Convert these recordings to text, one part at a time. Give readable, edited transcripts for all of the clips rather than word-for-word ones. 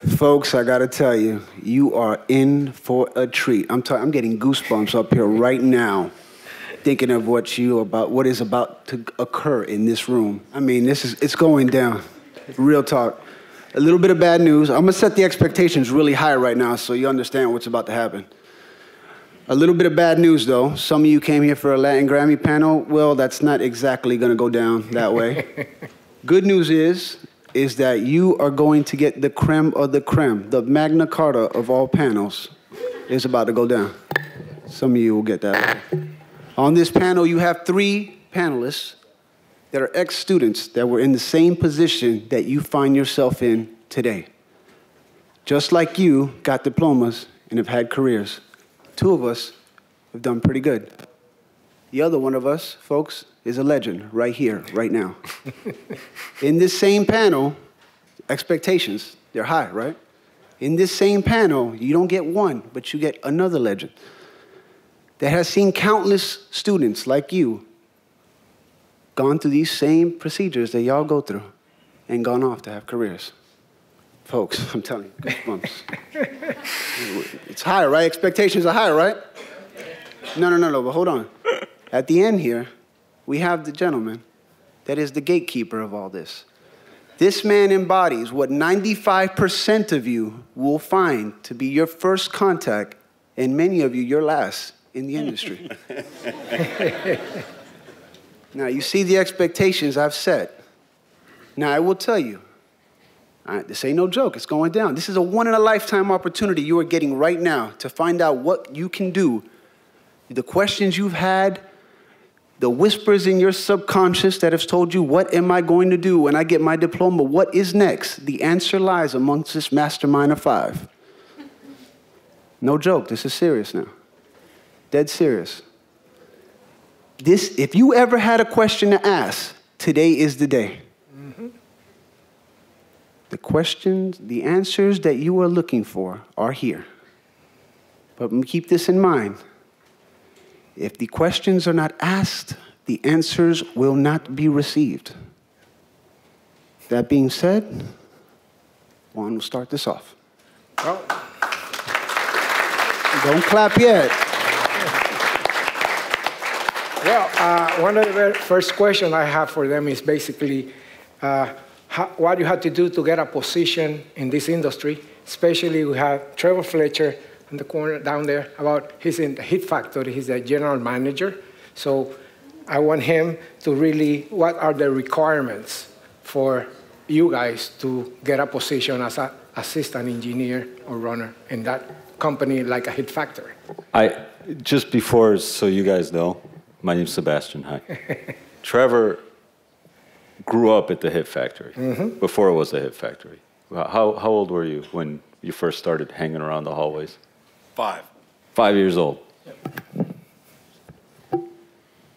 Folks, I gotta tell you, you are in for a treat. I'm getting goosebumps up here right now, thinking of what is about to occur in this room. I mean, it's going down. Real talk. A little bit of bad news. I'm gonna set the expectations really high right now so you understand what's about to happen. A little bit of bad news, though. Some of you came here for a Latin Grammy panel. Well, that's not exactly gonna go down that way. Good news is that you are going to get the creme of the creme. The Magna Carta of all panels is about to go down. Some of you will get that. On this panel, you have 3 panelists that are ex-students that were in the same position that you find yourself in today. Just like you got diplomas and have had careers. 2 of us have done pretty good. The other one of us, folks, is a legend right here, right now. In this same panel, expectations, they're high, right? In this same panel, you don't get one, but you get another legend that has seen countless students like you gone through these same procedures that y'all go through and gone off to have careers. Folks, I'm telling you, goosebumps. It's higher, right? Expectations are higher, right? No, but hold on. At the end here, we have the gentleman that is the gatekeeper of all this. This man embodies what 95% of you will find to be your first contact, and many of you, your last in the industry. Now, you see the expectations I've set. Now, I will tell you, this ain't no joke. It's going down. This is a one-in-a-lifetime opportunity you are getting right now to find out what you can do. The questions you've had, the whispers in your subconscious that have told you, what am I going to do when I get my diploma? What is next? The answer lies amongst this mastermind of 5. No joke. This is serious now. Dead serious. If you ever had a question to ask, today is the day. The questions, the answers that you are looking for are here. But keep this in mind. If the questions are not asked, the answers will not be received. That being said, Juan will start this off. Oh. Don't clap yet. Well, one of the very first questions I have for them is basically what you had to do to get a position in this industry. Especially we have Trevor Fletcher in the corner down there. He's in the Hit Factory. He's the general manager. So I want him to really, what are the requirements for you guys to get a position as an assistant engineer or runner in that company like a Hit Factory? Just before, so you guys know, my name's Sebastian. Hi. Trevor grew up at the Hit Factory, before it was the Hit Factory. How old were you when you first started hanging around the hallways? 5. 5 years old. Yep.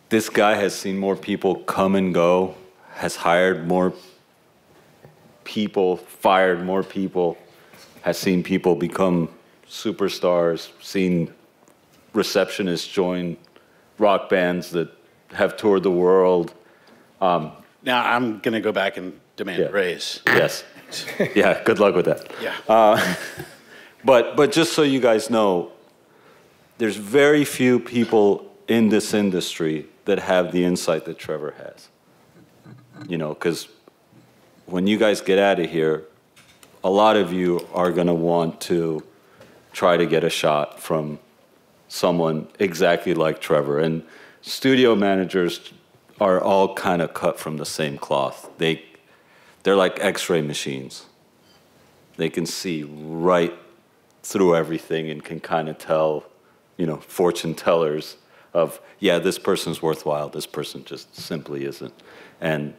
This guy has seen more people come and go, has hired more people, fired more people, has seen people become superstars, seen receptionists join rock bands that have toured the world. Now, I'm going to go back and demand a raise. Yes. Yeah, good luck with that. Yeah. But just so you guys know, there's very few people in this industry that have the insight that Trevor has. You know, because when you guys get out of here, a lot of you are going to want to try to get a shot from someone exactly like Trevor. And studio managers are all kind of cut from the same cloth. They're like X-ray machines. They can see right through everything and can kind of tell, fortune tellers of, yeah, this person's worthwhile, this person just simply isn't. And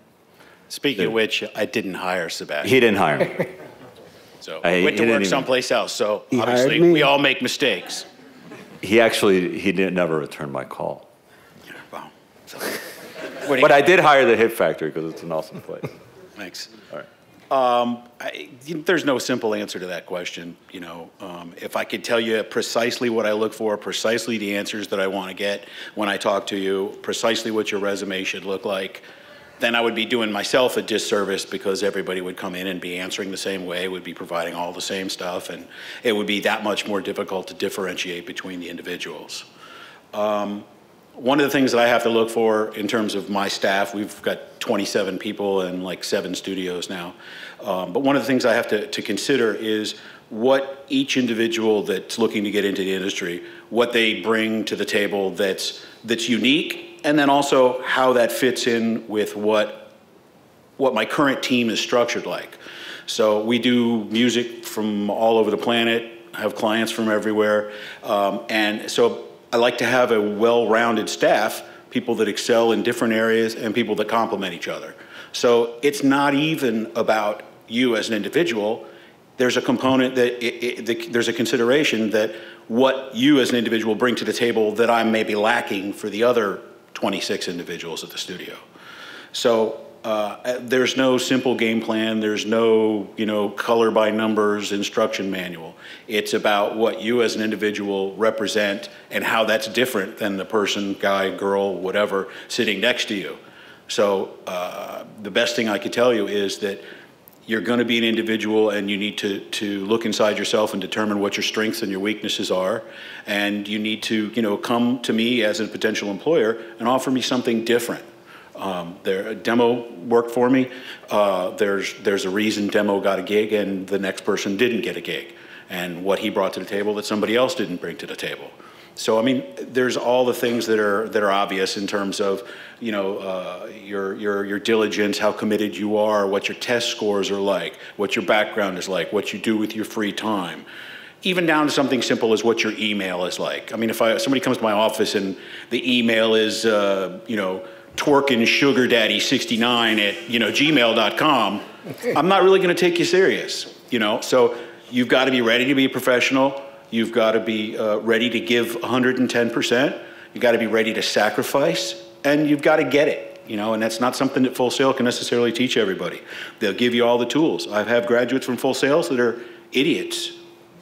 speaking of which, I didn't hire Sebastian. He didn't hire me. So I went to work someplace else. So obviously we all make mistakes. He didn't never return my call. Yeah, wow. So, but I did hire the Hit Factory because it's an awesome place. Thanks. All right. There's no simple answer to that question. If I could tell you precisely what I look for, precisely the answers that I want to get when I talk to you, precisely what your resume should look like, then I would be doing myself a disservice because everybody would come in and be answering the same way, would be providing all the same stuff, and it would be that much more difficult to differentiate between the individuals. One of the things that I have to look for in terms of my staff, we've got 27 people and like 7 studios now, but one of the things I have to consider is what each individual that's looking to get into the industry, what they bring to the table that's unique, and then also how that fits in with what my current team is structured like. So we do music from all over the planet, have clients from everywhere, and so I like to have a well-rounded staff, people that excel in different areas and people that complement each other. So it's not even about you as an individual. There's a component that there's a consideration that what you as an individual bring to the table that I may be lacking for the other 26 individuals at the studio. So there's no simple game plan. There's no, color by numbers instruction manual. It's about what you as an individual represent and how that's different than the person, guy, girl, whatever, sitting next to you. So the best thing I could tell you is that you're going to be an individual and you need to look inside yourself and determine what your strengths and your weaknesses are. And you need to, come to me as a potential employer and offer me something different. A demo worked for me. There's a reason demo got a gig and the next person didn't get a gig. And what he brought to the table that somebody else didn't bring to the table. So, I mean, there's all the things that are obvious in terms of, your diligence, how committed you are, what your test scores are like, what your background is like, what you do with your free time. Even down to something simple as what your email is like. I mean, if somebody comes to my office and the email is, twerkinsugardaddy69 at, gmail.com, I'm not really going to take you serious, So you've got to be ready to be a professional. You've got to be ready to give 110%. You've got to be ready to sacrifice, and you've got to get it, and that's not something that Full Sail can necessarily teach everybody. They'll give you all the tools. I have graduates from Full Sails that are idiots,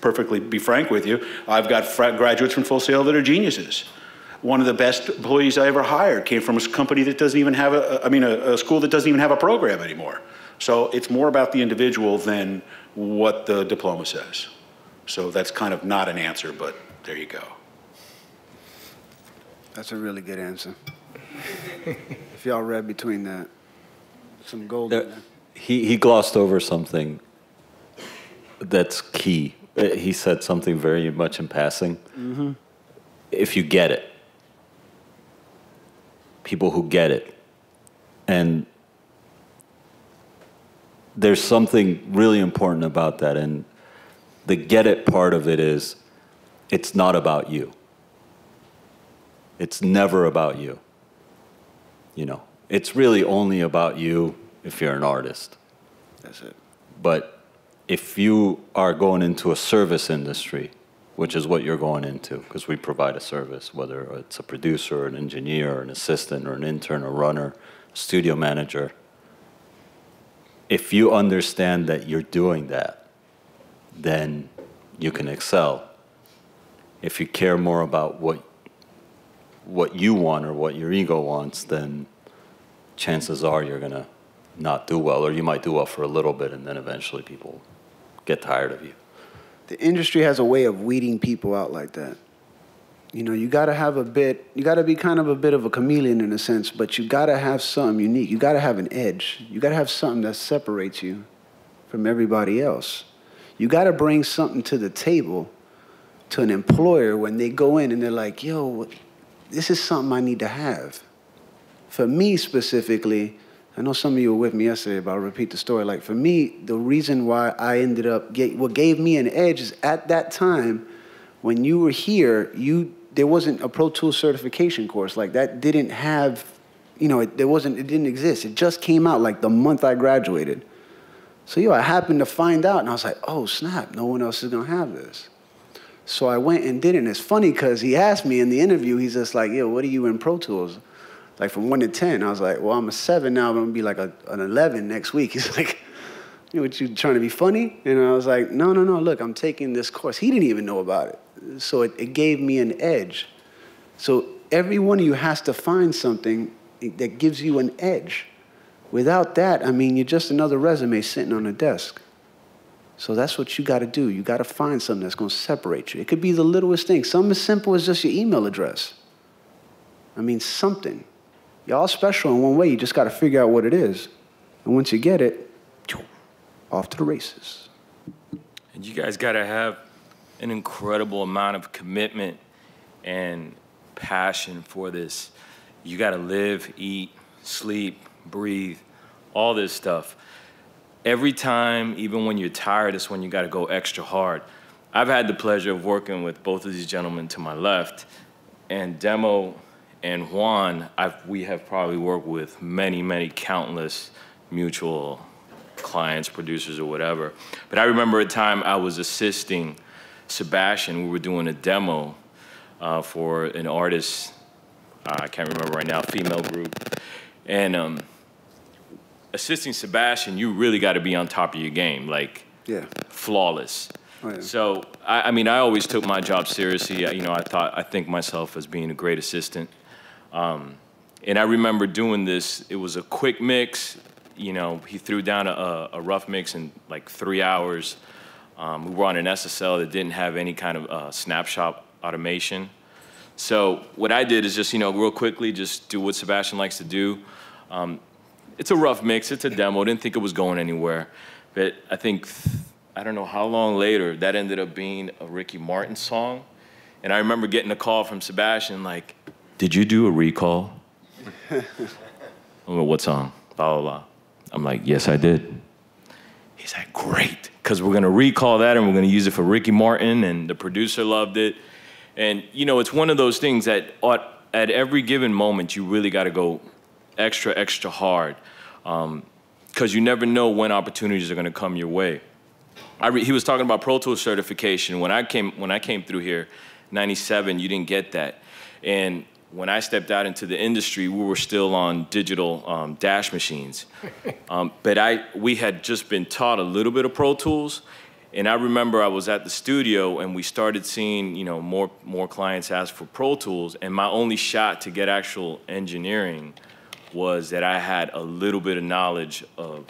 perfectly be frank with you. I've got graduates from Full Sail that are geniuses. One of the best employees I ever hired came from a company that doesn't even have a school that doesn't even have a program anymore. So it's more about the individual than what the diploma says. So that's kind of not an answer, but there you go. That's a really good answer. If y'all read between that, some gold in there. He glossed over something that's key. He said something very much in passing. Mm-hmm. If you get it, people who get it, and there's something really important about that, and the get it part of it is, it's not about you. It's never about you. It's really only about you if you're an artist. That's it. But if you are going into a service industry, which is what you're going into, because we provide a service, whether it's a producer, or an engineer, or an assistant, or an intern, a runner, a studio manager, if you understand that you're doing that, then you can excel. If you care more about what you want or what your ego wants, then chances are you're going to not do well, or you might do well for a little bit, and then eventually people get tired of you. The industry has a way of weeding people out like that. You got to be kind of a bit of a chameleon in a sense, but you got to have something unique. You got to have an edge. You got to have something that separates you from everybody else. You got to bring something to the table to an employer when they go in and they're like, yo, this is something I need to have. For me specifically, I know some of you were with me yesterday, but I'll repeat the story. Like, for me, the reason why I ended up, what gave me an edge is at that time, when you were here, there wasn't a Pro Tools certification course. Like, that didn't have, it didn't exist. It just came out like the month I graduated. So, I happened to find out, and I was like, oh, snap, no one else is going to have this. So I went and did it, and it's funny because he asked me in the interview, he's just like, yo, what are you in Pro Tools? Like, from 1 to 10. I was like, well, I'm a 7 now, but I'm going to be like an 11 next week. He's like, what, you trying to be funny? And I was like, no, look, I'm taking this course. He didn't even know about it. So it gave me an edge. So every one of you has to find something that gives you an edge. Without that, I mean, you're just another resume sitting on a desk. So that's what you got to do. You got to find something that's going to separate you. It could be the littlest thing. Something as simple as just your email address. I mean, something. Y'all special in one way. You just got to figure out what it is. And once you get it, off to the races. And you guys got to have an incredible amount of commitment and passion for this. You got to live, eat, sleep, breathe, all this stuff. Every time, even when you're tired, is when you got to go extra hard. I've had the pleasure of working with both of these gentlemen to my left, and Demo and Juan, we have probably worked with many, many countless mutual clients, producers, or whatever. But I remember a time I was assisting Sebastian. We were doing a demo for an artist, I can't remember right now, female group. And assisting Sebastian, you really got to be on top of your game, like flawless. Oh, yeah. So, I mean, I always took my job seriously. You know, I think myself as being a great assistant. And I remember doing this. It was a quick mix. You know, he threw down a rough mix in like 3 hours. We were on an SSL that didn't have any kind of snapshot automation. So what I did is just, you know, real quickly, just do what Sebastian likes to do. It's a rough mix. It's a demo. Didn't think it was going anywhere. But I think, I don't know how long later, that ended up being a Ricky Martin song. And I remember getting a call from Sebastian like, did you do a recall? I'm like, what song? Blah, blah, blah. I'm like, yes, I did. He's like, great, because we're going to recall that and we're going to use it for Ricky Martin, and the producer loved it. And, you know, it's one of those things that at every given moment, you really got to go extra, extra hard, because you never know when opportunities are going to come your way. He was talking about Pro Tools certification. When I came through here, 97, you didn't get that. And when I stepped out into the industry, we were still on digital dash machines. But we had just been taught a little bit of Pro Tools. And I remember I was at the studio and we started seeing, you know, more clients ask for Pro Tools. And my only shot to get actual engineering was that I had a little bit of knowledge of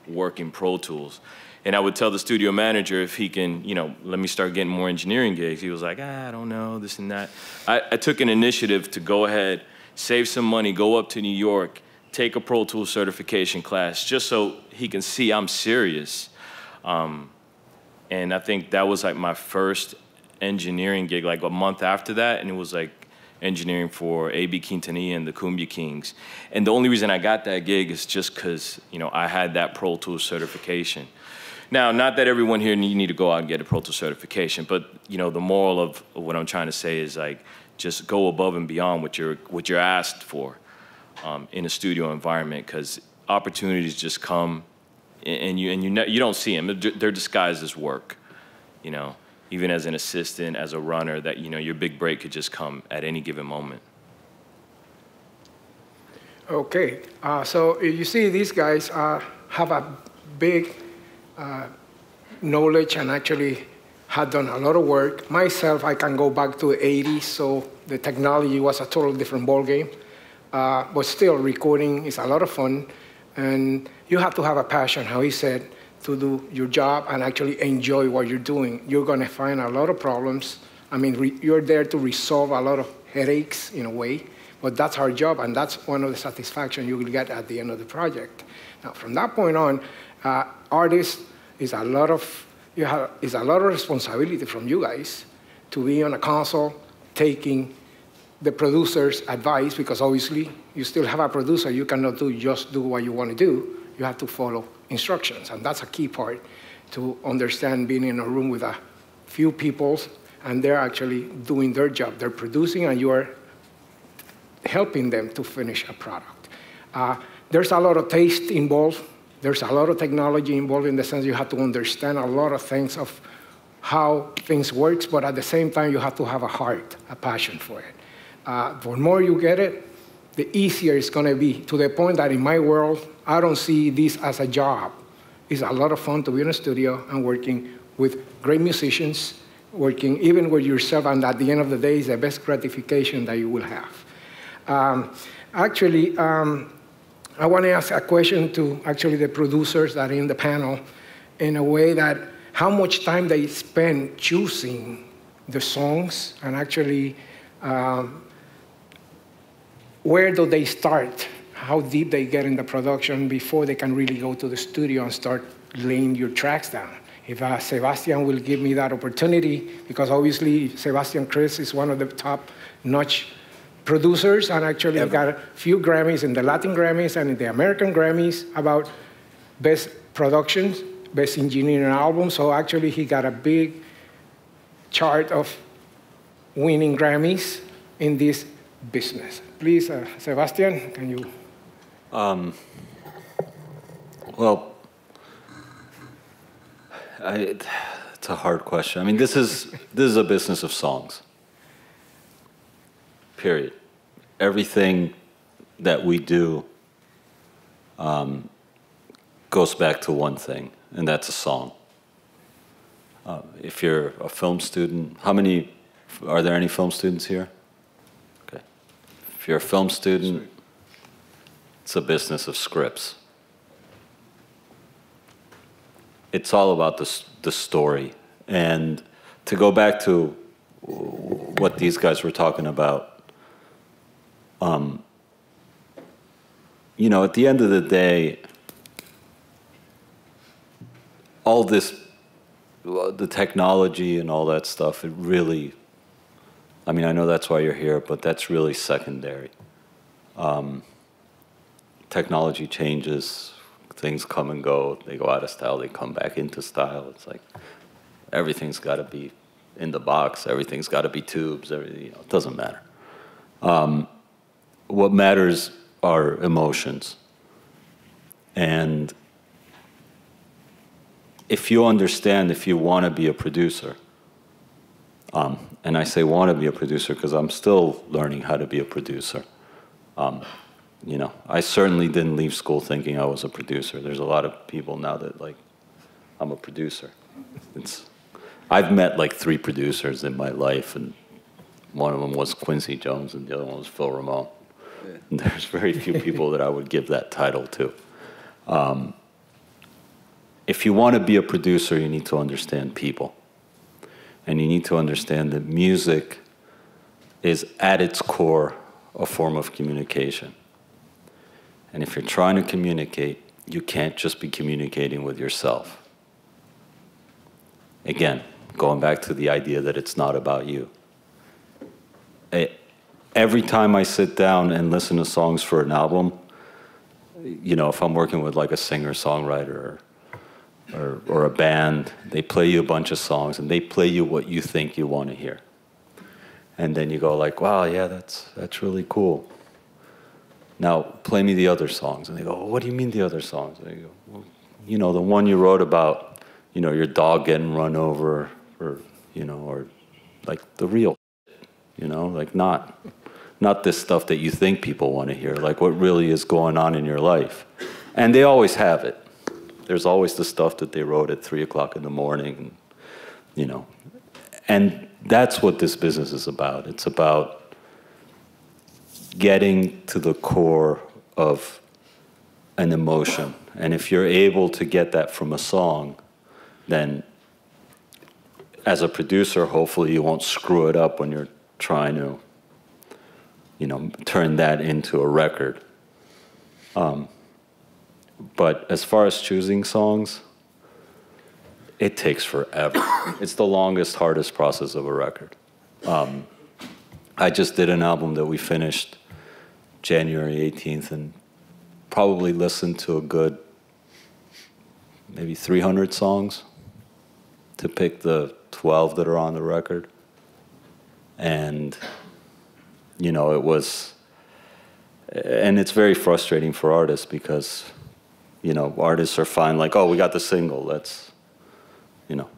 working Pro Tools. And I would tell the studio manager if he can, you know, let me start getting more engineering gigs. He was like, I don't know, this and that. I took an initiative to go ahead, save some money, go up to New York, take a Pro Tools certification class, just so he can see I'm serious. And I think that was like my first engineering gig, like a month after that, and it was like engineering for A.B. Quintanilla and the Cumbia Kings. And the only reason I got that gig is just because, you know, I had that Pro Tools certification. Now, not that everyone here need to go out and get a Pro Tools certification, but, you know, the moral of what I'm trying to say is, like, just go above and beyond what you're asked for in a studio environment, because opportunities just come and you don't see them. They're disguised as work, you know, even as an assistant, as a runner, that, you know, your big break could just come at any given moment. Okay, so you see these guys have a big knowledge and actually had done a lot of work. Myself, I can go back to the 80s, so the technology was a totally different ballgame. But still, recording is a lot of fun, and you have to have a passion, how he said, to do your job and actually enjoy what you're doing. You're going to find a lot of problems. I mean, you're there to resolve a lot of headaches in a way, but that's our job, and that's one of the satisfaction you will get at the end of the project. Now, from that point on, artists is a lot of responsibility from you guys to be on a console taking the producer's advice, because obviously you still have a producer. You cannot just do what you want to do. You have to follow instructions, and that's a key part to understand being in a room with a few people and they're actually doing their job. They're producing and you are helping them to finish a product. There's a lot of taste involved. There's a lot of technology involved in the sense you have to understand a lot of things of how things works, but at the same time, you have to have a heart, a passion for it. The more you get it, the easier it's going to be, to the point that in my world, I don't see this as a job. It's a lot of fun to be in a studio and working with great musicians, working even with yourself, and at the end of the day, it's the best gratification that you will have. I want to ask a question to actually the producers that are in the panel in a way that how much time they spend choosing the songs and actually where do they start? How deep they get in the production before they can really go to the studio and start laying your tracks down. If Sebastian will give me that opportunity, because obviously Sebastian Krys is one of the top-notch producers, and actually got a few Grammys in the Latin Grammys and in the American Grammys about best productions, best engineering album. So actually he got a big chart of winning Grammys in this business. Please, Sebastian, can you? Well, it's a hard question. I mean, this is a business of songs. Period. Everything that we do goes back to one thing, and that's a song. If you're a film student, are there any film students here? Okay. If you're a film student, it's a business of scripts. It's all about the story. And to go back to what these guys were talking about, you know, at the end of the day, all this, the technology and all that stuff, it really, I mean, I know that's why you're here, but that's really secondary. Technology changes, things come and go, they go out of style, they come back into style. It's like everything's got to be in the box, everything's got to be tubes, everything, you know, it doesn't matter. What matters are emotions. And if you understand, if you want to be a producer, and I say want to be a producer because I'm still learning how to be a producer. You know, I certainly didn't leave school thinking I was a producer. There's a lot of people now that like, I'm a producer. I've met like 3 producers in my life, and one of them was Quincy Jones and the other one was Phil Ramone. Yeah. And there's very few people that I would give that title to. If you want to be a producer, you need to understand people. And you need to understand that music is at its core a form of communication. And if you're trying to communicate, you can't just be communicating with yourself. Again, going back to the idea that it's not about you. Every time I sit down and listen to songs for an album, you know, if I'm working with like a singer-songwriter or a band, they play you a bunch of songs and they play you what you think you want to hear. And then you go like, wow, yeah, that's really cool. Now, play me the other songs. And they go, well, what do you mean the other songs? And they go, well, you know, the one you wrote about, you know, your dog getting run over, or, you know, or like the real, you know, like not this stuff that you think people want to hear, like what really is going on in your life. And they always have it. There's always the stuff that they wrote at 3 o'clock in the morning, and, you know. And that's what this business is about. It's about getting to the core of an emotion. And if you're able to get that from a song, then as a producer, hopefully you won't screw it up when you're trying to, you know, turn that into a record. But as far as choosing songs, it takes forever. It's the longest, hardest process of a record. I just did an album that we finished January 18th and probably listened to a good maybe 300 songs to pick the 12 that are on the record. And, you know, it was, and it's very frustrating for artists because, you know, artists are fine, like, oh, we got the single, let's, you know.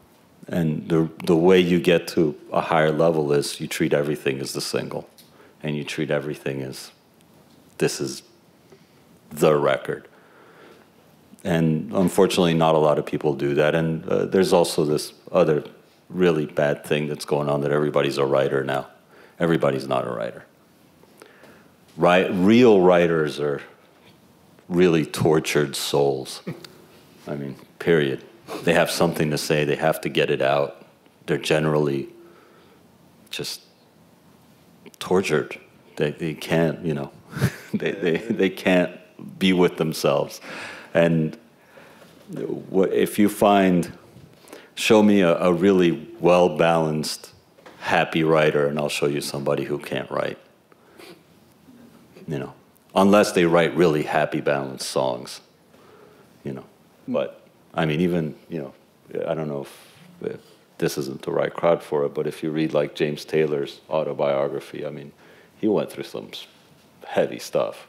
And the way you get to a higher level is you treat everything as the single, and you treat everything as this is the record. And unfortunately, not a lot of people do that. And there's also this other really bad thing that's going on, that everybody's a writer now. Everybody's not a writer. Real writers are really tortured souls. I mean, period. They have something to say. They have to get it out. They're generally just tortured. They can't, you know, they can't be with themselves. And if you show me a really well-balanced, happy writer, and I'll show you somebody who can't write. You know, unless they write really happy, balanced songs, you know. But, I mean, even, you know, I don't know if this isn't the right crowd for it, but if you read, like, James Taylor's autobiography, I mean, he went through some heavy stuff.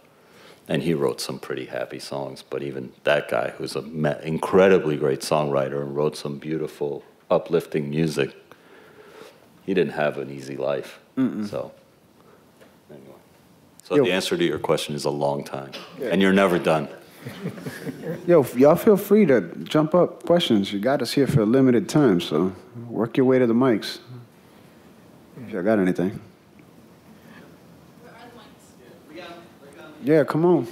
And he wrote some pretty happy songs, but even that guy, who's an incredibly great songwriter and wrote some beautiful, uplifting music, he didn't have an easy life. So, anyway. So the answer to your question is a long time, and you're never done. Yo, y'all feel free to jump up questions. You got us here for a limited time, so work your way to the mics. If y'all got anything. Yeah, come on.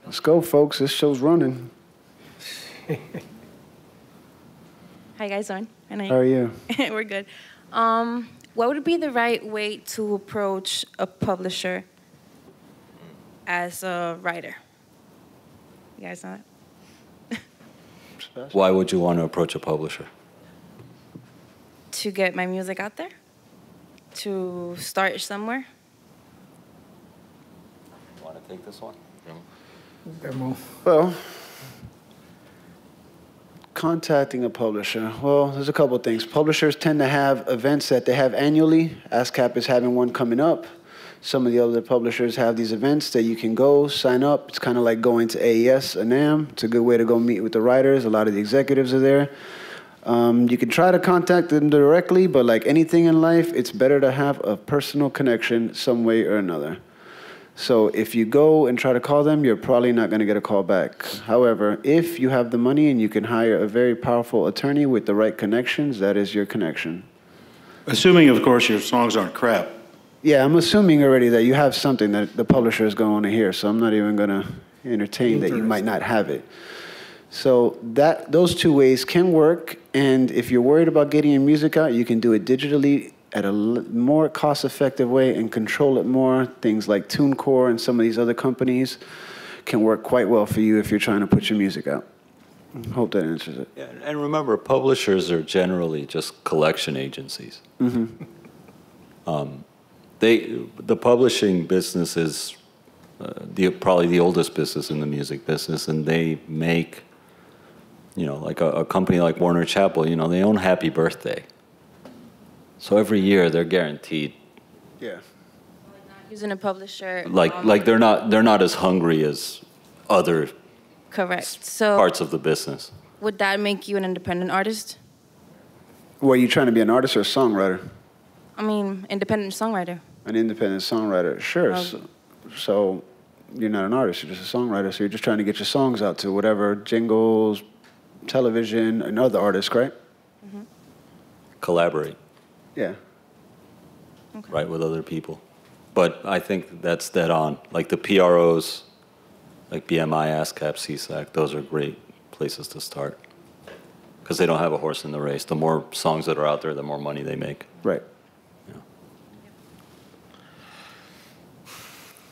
Let's go, folks. This show's running. How you guys doing? How are you? We're good. What would be the right way to approach a publisher as a writer? You guys know that? Why would you want to approach a publisher? To get my music out there? To start somewhere? Want to take this one? Demo. Well, contacting a publisher. Well, there's a couple of things. Publishers tend to have events that they have annually. ASCAP is having one coming up. Some of the other publishers have these events that you can go, sign up. It's kind of like going to AES, NAMM. It's a good way to go meet with the writers. A lot of the executives are there. You can try to contact them directly, but like anything in life, it's better to have a personal connection some way or another. So if you go and try to call them, you're probably not going to get a call back. However, if you have the money and you can hire a very powerful attorney with the right connections, that is your connection. Assuming, of course, your songs aren't crap. Yeah, I'm assuming already that you have something that the publisher is going to hear, so I'm not even going to entertain that you might not have it. So those two ways can work, and if you're worried about getting your music out, you can do it digitally at a more cost-effective way and control it more. Things like TuneCore and some of these other companies can work quite well for you if you're trying to put your music out. Hope that answers it. Yeah, and remember, publishers are generally just collection agencies. The publishing business is probably the oldest business in the music business, and they make, you know, like a company like Warner Chappell, you know, they own Happy Birthday. So every year they're guaranteed. Yeah. Using a publisher. Like they're not as hungry as other Correct. So parts of the business. would that make you an independent artist? Well, are you trying to be an artist or a songwriter? I mean, independent songwriter. An independent songwriter, sure. So you're not an artist, you're just a songwriter, so you're just trying to get your songs out to whatever jingles, television, and other artists, right? Collaborate. Yeah. Okay. Right, with other people. But I think that's dead on. Like the PROs, like BMI, ASCAP, CSAC, those are great places to start. Because they don't have a horse in the race. The more songs that are out there, the more money they make. Right. Yeah.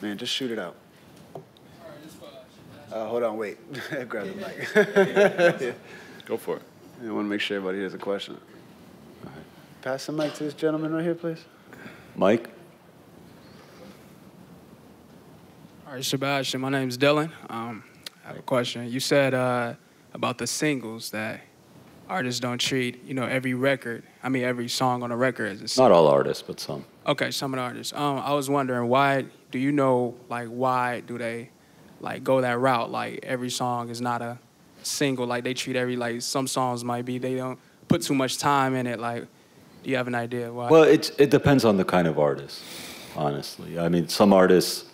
Man, just shoot it out. Hold on, wait. Grab the mic. Go for it. I want to make sure everybody hears the question. All right. Pass the mic to this gentleman right here, please. Mike? All right, Sebastian, my name's Dylan. I have a question. You said about the singles that artists don't treat, you know, every song on a record as a single. Not all artists, but some. Okay, some of the artists. I was wondering, why do they, like, go that route? Like, every song is not a single. Like, they treat some songs might be, they don't put too much time in it. Like, do you have an idea why? Well, it depends on the kind of artist, honestly. I mean, some artists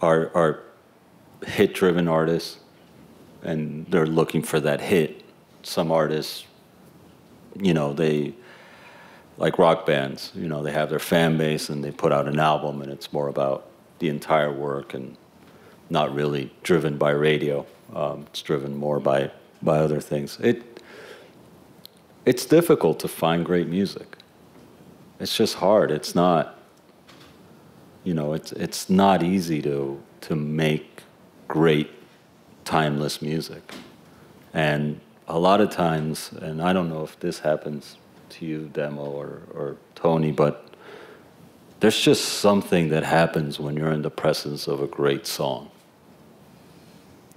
are hit-driven artists, and they're looking for that hit. Some artists, you know, they, like rock bands, you know, they have their fan base and they put out an album and it's more about the entire work and not really driven by radio. It's driven more by other things. It's difficult to find great music. It's just hard. It's not, you know, it's not easy to make great, timeless music. And a lot of times, and I don't know if this happens to you, Demo, or Tony, but there's just something that happens when you're in the presence of a great song.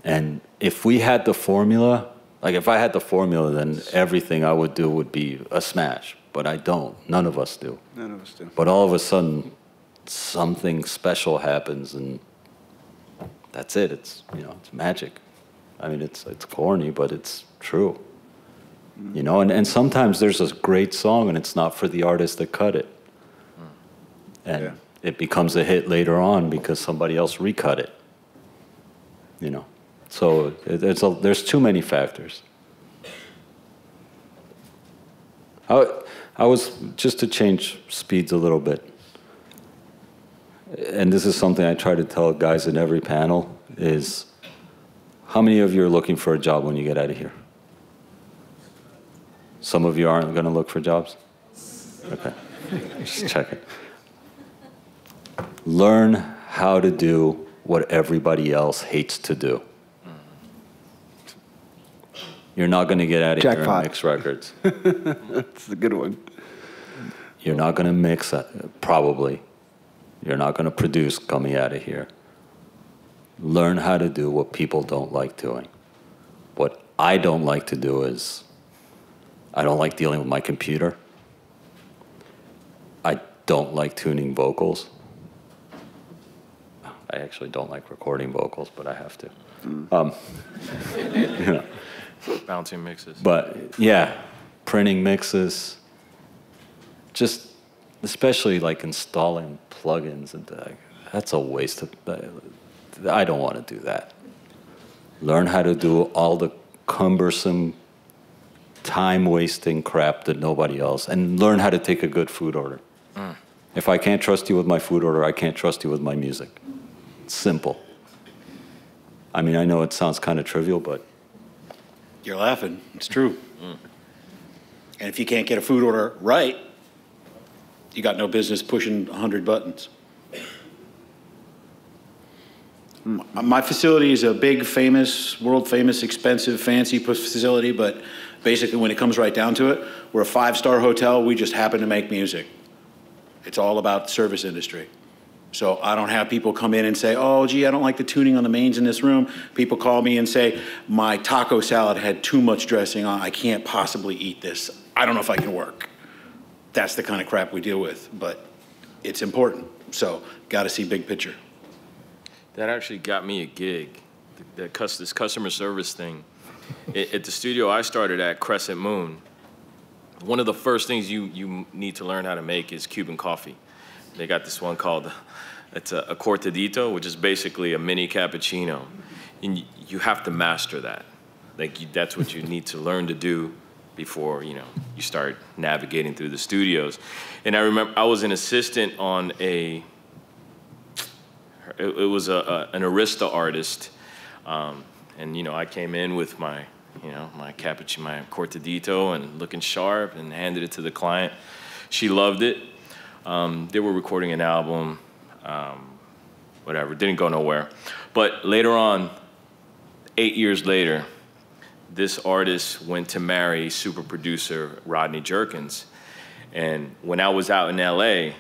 And if we had the formula, like if I had the formula, then everything I would do would be a smash. But I don't. None of us do. None of us do. But all of a sudden, something special happens, and that's it. It's, you know, it's magic. I mean, it's corny, but it's true. You know, and sometimes there's a great song, and it's not for the artist that cut it. And it becomes a hit later on because somebody else recut it. You know, so there's too many factors. I was, just to change speeds a little bit, and this is something I try to tell guys in every panel, is how many of you are looking for a job when you get out of here? Some of you aren't going to look for jobs? Okay, just checking. Learn how to do what everybody else hates to do. You're not going to get out of here and mix records. That's a good one. You're not going to mix, probably. You're not going to produce coming out of here. Learn how to do what people don't like doing. What I don't like to do is, I don't like dealing with my computer. I don't like tuning vocals. I actually don't like recording vocals, but I have to. You know. Bouncing mixes. But yeah, printing mixes, just especially like installing plugins, and that's a waste of, I don't want to do that. Learn how to do all the cumbersome, time-wasting crap that nobody else, and learn how to take a good food order. If I can't trust you with my food order, I can't trust you with my music. Simple. I mean, I know it sounds kind of trivial, but You're laughing. It's true. And if you can't get a food order right, you got no business pushing 100 buttons. My facility is a big, famous, world-famous, expensive, fancy facility, but basically when it comes right down to it, we're a 5-star hotel. We just happen to make music. It's all about the service industry. So I don't have people come in and say, oh, gee, I don't like the tuning on the mains in this room. People call me and say, my taco salad had too much dressing on. I can't possibly eat this. I don't know if I can work. That's the kind of crap we deal with, but it's important. So got to see big picture. That actually got me a gig, this customer service thing. At the studio I started at, Crescent Moon, one of the first things you need to learn how to make is Cuban coffee. They got this one called, it's a cortadito, which is basically a mini cappuccino. And you have to master that. Like that's what you need to learn to do before, you know, you start navigating through the studios. And I remember I was an assistant on it was an Arista artist. And, you know, I came in with my, you know, my cappuccino, my cortadito and looking sharp and handed it to the client. She loved it. They were recording an album, whatever, didn't go nowhere. But later on, 8 years later, this artist went to marry super producer Rodney Jerkins. And when I was out in LA,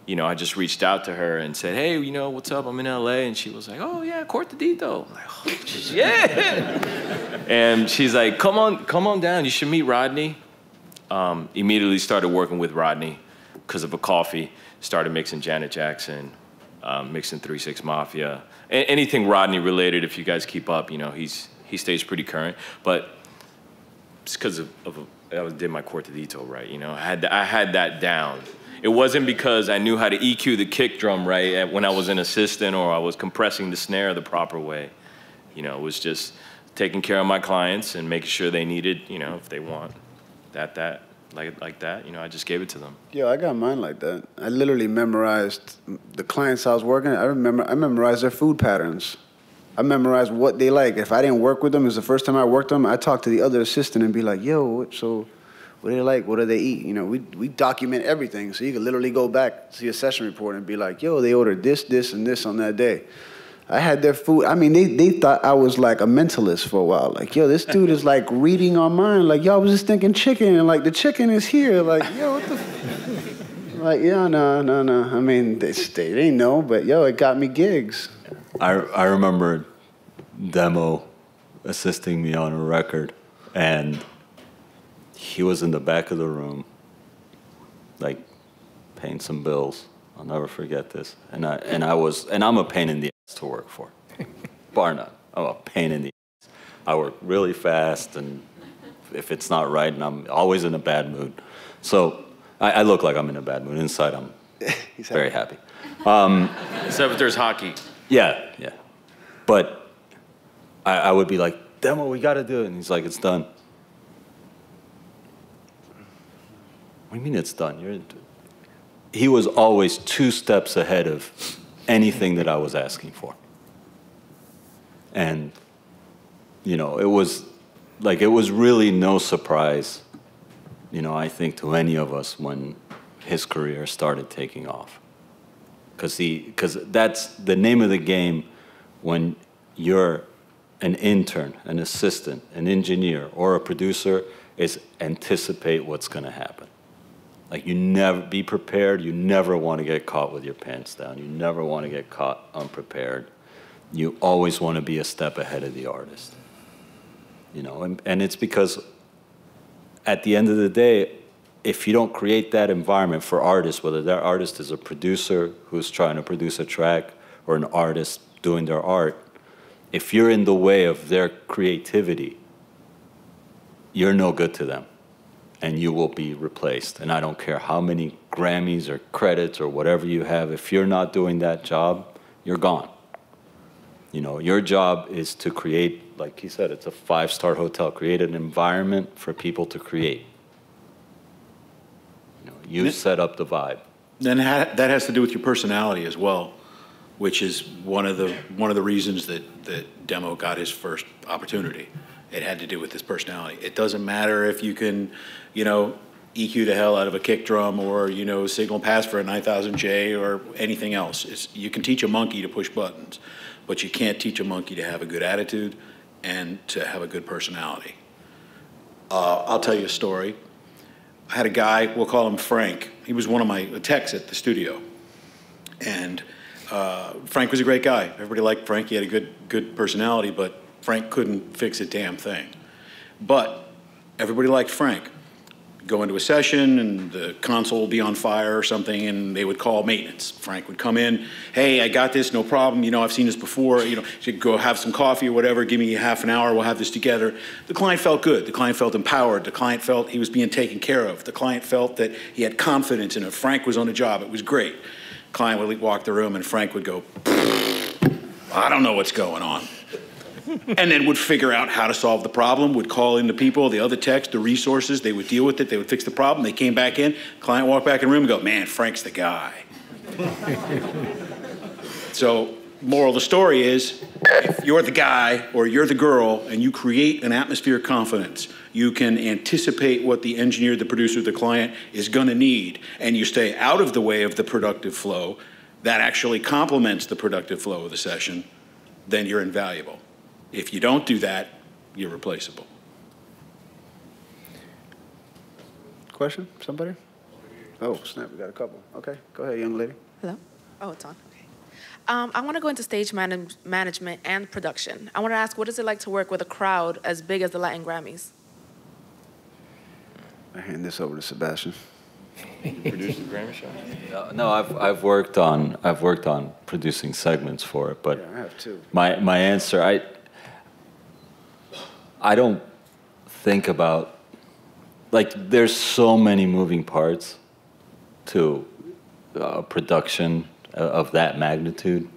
you know, I just reached out to her and said, hey, you know, what's up? I'm in LA. And she was like, oh, yeah, cortadito. I'm like, oh, yeah. And she's like, come on down. You should meet Rodney. Immediately started working with Rodney because of a coffee. Started mixing Janet Jackson, mixing 3 6 Mafia. Anything Rodney related, if you guys keep up, you know, he stays pretty current. But it's because I did my cortadito right, you know. I had that down. It wasn't because I knew how to EQ the kick drum right when I was an assistant or I was compressing the snare the proper way. You know, it was just taking care of my clients and making sure they needed, you know, if they want like that, you know, I just gave it to them. Yeah, I got mine like that. I literally memorized the clients I was working at. I memorized their food patterns I memorized what they like. If I didn't work with them, it was the first time I worked with them, I talked to the other assistant and be like, yo, so what do they like? What do they eat? You know, we document everything. So you can literally go back, see a session report and be like, yo, they ordered this, this, and this on that day. I had their food. I mean, they thought I was like a mentalist for a while. Like, yo, this dude is like reading our mind. Like, yo, I was just thinking chicken, and like the chicken is here. Like, yo, what the like, yeah, no. I mean, they didn't know, but yo, it got me gigs. I remember Demo assisting me on a record, and he was in the back of the room, like paying some bills. I'll never forget this. And I'm a pain in the ass to work for, bar none. I'm a pain in the ass. I work really fast, and if it's not right, and I'm always in a bad mood. So I look like I'm in a bad mood. Inside, I'm very happy. Except if there's hockey. Yeah. But I would be like, Demo, we got to do it. And he's like, it's done. What do you mean it's done? He was always 2 steps ahead of anything that I was asking for. And, you know, it was really no surprise, you know, I think to any of us when his career started taking off. Because that's the name of the game when you're an intern, an assistant, an engineer, or a producer, is anticipate what's going to happen. Like, you never be prepared. You never want to get caught with your pants down. You never want to get caught unprepared. You always want to be a step ahead of the artist. You know, and it's because at the end of the day, if you don't create that environment for artists, whether that artist is a producer who's trying to produce a track or an artist doing their art, if you're in the way of their creativity, you're no good to them, and you will be replaced. And I don't care how many Grammys or credits or whatever you have, if you're not doing that job, you're gone. You know, your job is to create, like he said, it's a 5-star hotel, create an environment for people to create. You set up the vibe. Then that has to do with your personality as well, which is one of the reasons that Demo got his first opportunity. It had to do with his personality. It doesn't matter if you can, you know, EQ the hell out of a kick drum or, you know, signal pass for a 9000J or anything else. You can teach a monkey to push buttons, but you can't teach a monkey to have a good attitude and to have a good personality. I'll tell you a story. I had a guy, we'll call him Frank. He was one of my techs at the studio. And Frank was a great guy. Everybody liked Frank. He had a good personality, but Frank couldn't fix a damn thing. But everybody liked Frank. Go into a session and the console would be on fire or something and they would call maintenance. Frank would come in, hey, I got this, no problem. You know, I've seen this before. You know, you go have some coffee or whatever, give me half an hour, we'll have this together. The client felt good. The client felt empowered. The client felt he was being taken care of. The client felt that he had confidence in it. Frank was on the job. It was great. Client would walk the room and Frank would go, I don't know what's going on. And then would figure out how to solve the problem, would call in the people, the other techs, the resources, they would deal with it, they would fix the problem, they came back in, client walked back in the room and go, man, Frank's the guy. So, moral of the story is, if you're the guy or you're the girl and you create an atmosphere of confidence, you can anticipate what the engineer, the producer, the client is gonna need, and you stay out of the way of the productive flow, that actually complements the productive flow of the session, then you're invaluable. If you don't do that, you're replaceable. Question? Somebody? Oh, snap, we got a couple. Okay, go ahead, young lady. Hello? Oh, it's on. Okay. I want to go into stage management and production. I want to ask, what is it like to work with a crowd as big as the Latin Grammys? I hand this over to Sebastian. Produce the Grammy show? No, I've worked on producing segments for it, but yeah, I have too. My answer, I don't think about, like, there's so many moving parts to production of that magnitude.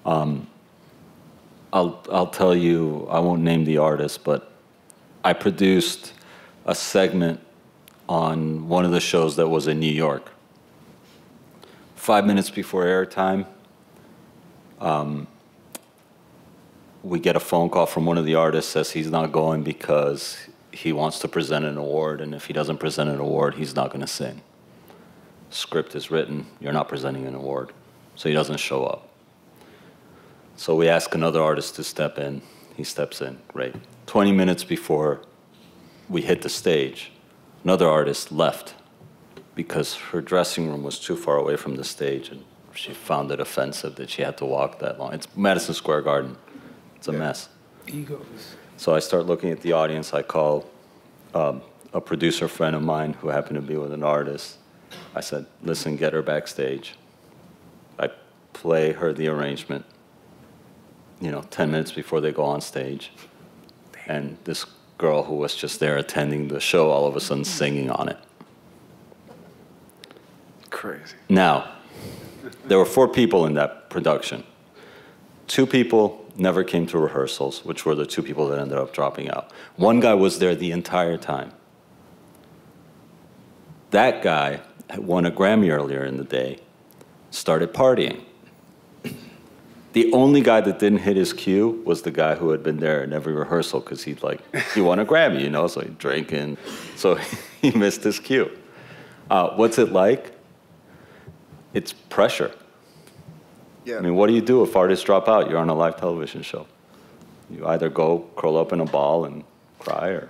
I'll tell you, I won't name the artist, but I produced a segment on one of the shows that was in New York. 5 minutes before airtime, we get a phone call from one of the artists, says he's not going because he wants to present an award, and if he doesn't present an award, he's not going to sing. Script is written, you're not presenting an award, so he doesn't show up. So we ask another artist to step in. He steps in, great. 20 minutes before we hit the stage, another artist left because her dressing room was too far away from the stage, and she found it offensive that she had to walk that long. It's Madison Square Garden. It's a mess. Egos. So I start looking at the audience. I call a producer friend of mine who happened to be with an artist. I said, listen, get her backstage. I play her the arrangement, 10 minutes before they go on stage. And this girl who was just there attending the show, all of a sudden singing on it. Crazy. Now, there were 4 people in that production. 2 people never came to rehearsals, which were the 2 people that ended up dropping out. 1 guy was there the entire time. That guy had won a Grammy earlier in the day, started partying. The only guy that didn't hit his cue was the guy who had been there in every rehearsal because he won a Grammy, so he's drinking. So he missed his cue. What's it like? It's pressure. Yeah. I mean, what do you do if artists drop out? You're on a live television show. You either go curl up in a ball and cry, or...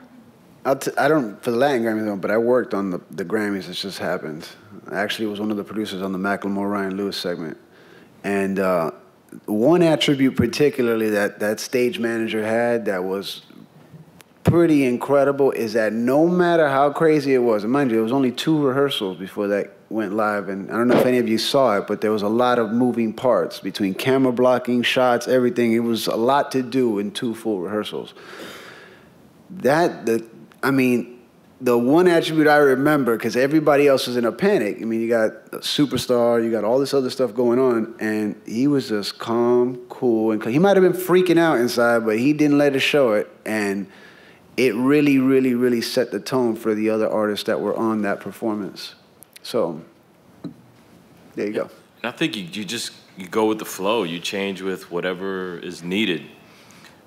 I don't, for the Latin Grammys, but I worked on the Grammys. It just happened. I actually was one of the producers on the Macklemore Ryan Lewis segment. And one attribute particularly that stage manager had that was pretty incredible is that no matter how crazy it was, and mind you, it was only 2 rehearsals before that went live, and I don't know if any of you saw it, but there was a lot of moving parts between camera blocking, shots, everything. It was a lot to do in 2 full rehearsals. The one attribute I remember, because everybody else was in a panic. You got a superstar, you got all this other stuff going on, and he was just calm, cool, and he might have been freaking out inside, but he didn't let us show it, and it really, really, really set the tone for the other artists that were on that performance. So, there you go. And I think you go with the flow. You change with whatever is needed.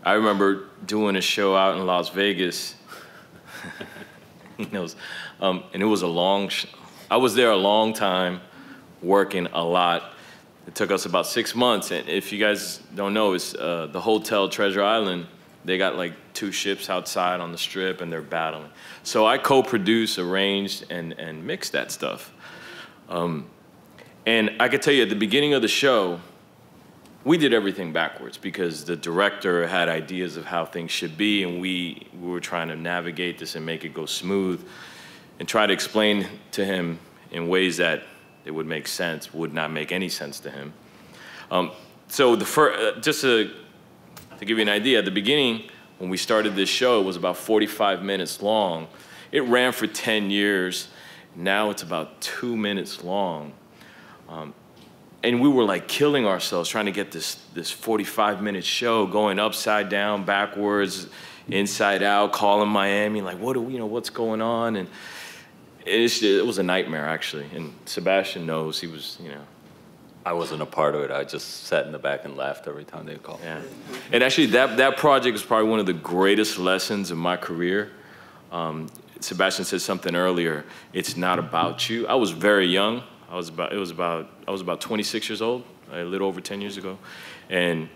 I remember doing a show out in Las Vegas. He knows. And it was I was there a long time, working a lot. It took us about 6 months. And if you guys don't know, it's the hotel Treasure Island. They got like 2 ships outside on the strip, and they're battling. So I co-produced, arranged, and mixed that stuff. And I could tell you at the beginning of the show, we did everything backwards because the director had ideas of how things should be, and we were trying to navigate this and make it go smooth and try to explain to him in ways that it would make sense, would not make any sense to him. So just to give you an idea, at the beginning, when we started this show, it was about 45 minutes long. It ran for 10 years. Now it's about 2 minutes long. And we were like killing ourselves trying to get this 45-minute show going upside down, backwards, inside out, calling Miami, like, what's going on? And it was a nightmare, actually. And Sebastian knows. He was, I wasn't a part of it. I just sat in the back and laughed every time they called. Yeah. And actually, that project was probably one of the greatest lessons of my career. Sebastian said something earlier. It's not about you. I was very young. I was about 26 years old, a little over 10 years ago, and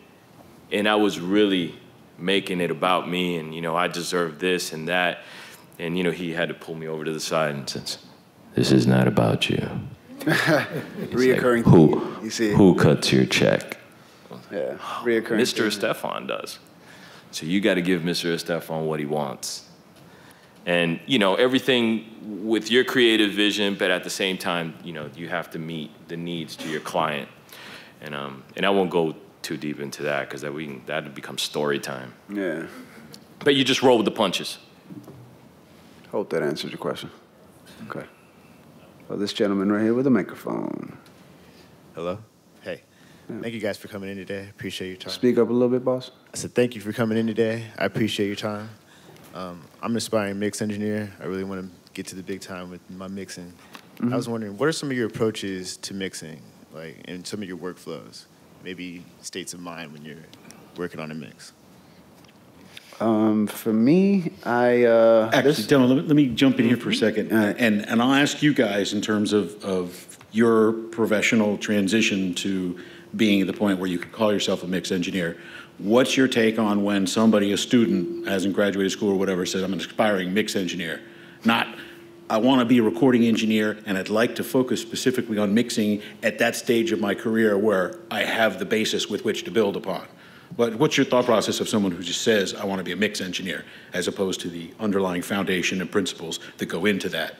I was really making it about me, and I deserve this and that, and he had to pull me over to the side and said, "This is not about you." Reoccurring. Like, who cuts your check? Yeah, reoccurring. Mr. Estefan does. So you got to give Mr. Estefan what he wants. And, everything with your creative vision, but at the same time, you have to meet the needs to your client. And I won't go too deep into that because that'd become story time. Yeah. But you just roll with the punches. Hope that answers your question. Okay. Well, this gentleman right here with the microphone. Hello. Hey. Yeah. Thank you guys for coming in today. Appreciate your time. Speak up a little bit, boss. I said thank you for coming in today. I appreciate your time. I'm an aspiring mix engineer. I really want to get to the big time with my mixing. I was wondering, what are some of your approaches to mixing, and some of your workflows? Maybe states of mind when you're working on a mix. For me, Actually, Dylan, let me jump in here for a second, and I'll ask you guys in terms of your professional transition to being at the point where you could call yourself a mix engineer. What's your take on when somebody, a student, hasn't graduated school or whatever, says, I'm an aspiring mix engineer? Not, I want to be a recording engineer and I'd like to focus specifically on mixing at that stage of my career where I have the basis with which to build upon. But what's your thought process of someone who just says, I want to be a mix engineer, as opposed to the underlying foundation and principles that go into that?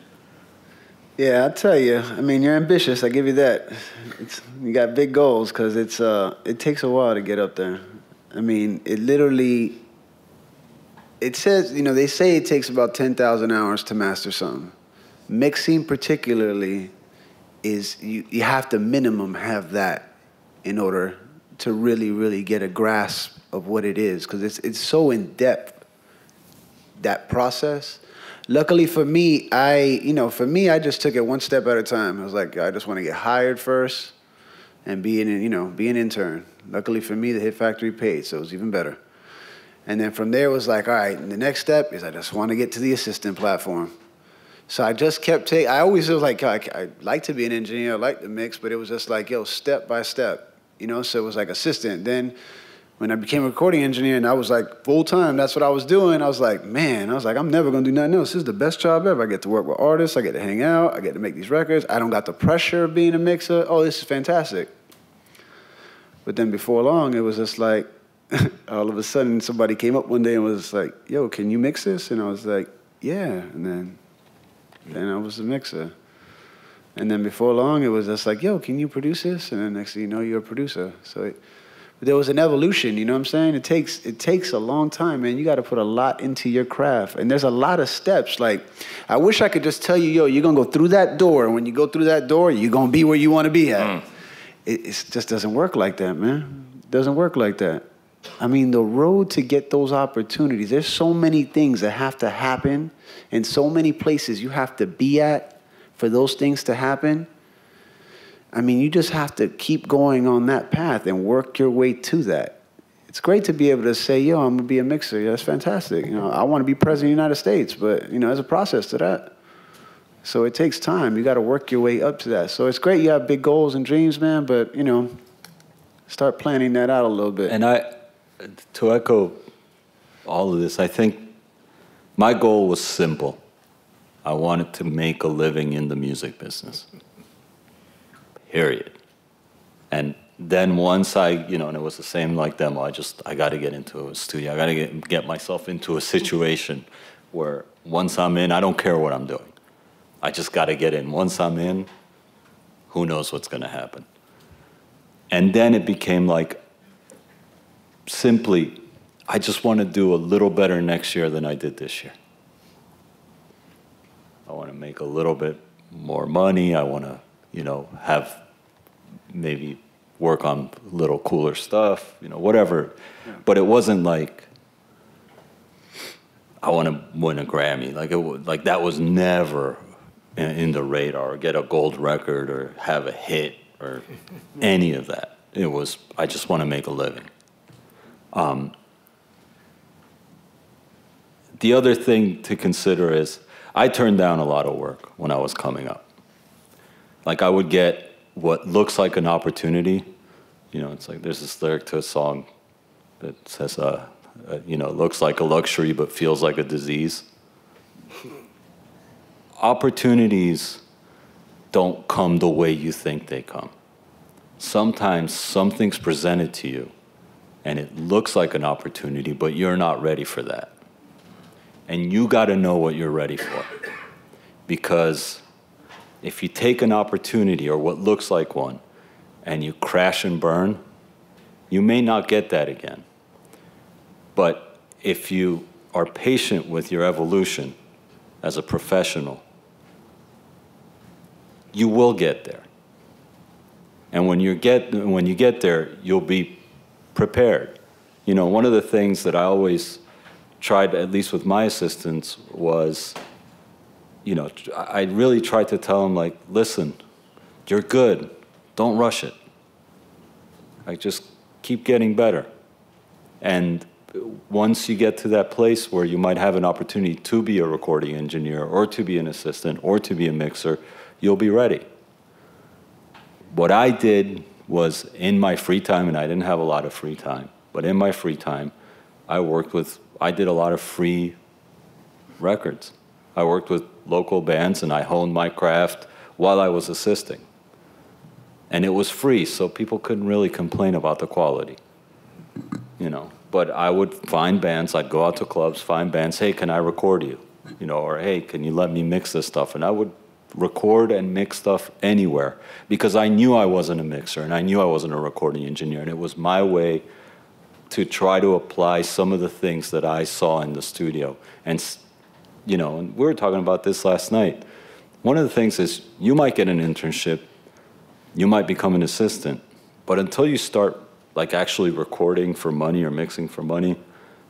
Yeah, I'll tell you. I mean, you're ambitious. I give you that. You got big goals because it takes a while to get up there. I mean, it says, they say it takes about 10,000 hours to master something. Mixing particularly is, you have to minimum have that in order to really, really get a grasp of what it is, because it's so in depth, that process. Luckily for me, I just took it one step at a time. I was like, I just want to get hired first and be an intern. Luckily for me, the Hit Factory paid, so it was even better. And then from there, it was like, all right, the next step is I just want to get to the assistant platform. So I just kept I always was like, I like to be an engineer, I like to mix, but it was just like, step by step, so it was like assistant. Then when I became a recording engineer and I was like full time, that's what I was doing. I was like, I'm never gonna do nothing else. This is the best job ever. I get to work with artists, I get to hang out, I get to make these records. I don't got the pressure of being a mixer. Oh, this is fantastic. But then before long, it was just like, all of a sudden somebody came up one day and was like, yo, can you mix this? And I was like, yeah. And then I was the mixer. And then before long, it was just like, yo, can you produce this? And then next thing you know, you're a producer. So there was an evolution, you know what I'm saying? It takes a long time, man. You got to put a lot into your craft. And there's a lot of steps. Like, I wish I could just tell you, yo, you're going to go through that door. And when you go through that door, you're going to be where you want to be at. It just doesn't work like that, man. It doesn't work like that. I mean, the road to get those opportunities, there's so many things that have to happen and so many places you have to be at for those things to happen. I mean, you just have to keep going on that path and work your way to that. It's great to be able to say, yo, I'm going to be a mixer. Yeah, that's fantastic. I want to be president of the United States, but, there's a process to that. So it takes time. You got to work your way up to that. So it's great you have big goals and dreams, man, but, start planning that out a little bit. And to echo all of this, I think my goal was simple. I wanted to make a living in the music business. Period. And then once and it was the same like them, I got to get into a studio. I got to get myself into a situation where once I'm in, I don't care what I'm doing. I just got to get in. Once I'm in, who knows what's going to happen. And then it became like, simply, I just want to do a little better next year than I did this year. I want to make a little bit more money. I want to, have maybe work on a little cooler stuff, whatever. Yeah. But it wasn't like I want to win a Grammy. Like that was never in the radar, or get a gold record or have a hit or any of that. It was, I just want to make a living. The other thing to consider is I turned down a lot of work when I was coming up. Like I would get what looks like an opportunity. It's like there's this lyric to a song that says, looks like a luxury but feels like a disease. Opportunities don't come the way you think they come. Sometimes something's presented to you and it looks like an opportunity, but you're not ready for that. And you got to know what you're ready for. Because if you take an opportunity or what looks like one and you crash and burn, you may not get that again. But if you are patient with your evolution as a professional, you will get there. And when you get there, you'll be prepared. One of the things that I always tried, at least with my assistants, was, I really tried to tell them, like, listen, you're good. Don't rush it. Just keep getting better. And once you get to that place where you might have an opportunity to be a recording engineer or to be an assistant or to be a mixer, you'll be ready. What I did was in my free time, and I didn't have a lot of free time, but in my free time, I did a lot of free records. I worked with local bands and I honed my craft while I was assisting. And it was free, so people couldn't really complain about the quality, you know. But I would find bands, I'd go out to clubs, find bands, hey, can I record you? You know, or hey, can you let me mix this stuff? And I would record and mix stuff anywhere because I knew I wasn't a mixer and I knew I wasn't a recording engineer. And it was my way to try to apply some of the things that I saw in the studio. And, you know, and we were talking about this last night. One of the things is you might get an internship, you might become an assistant, but until you start like actually recording for money or mixing for money,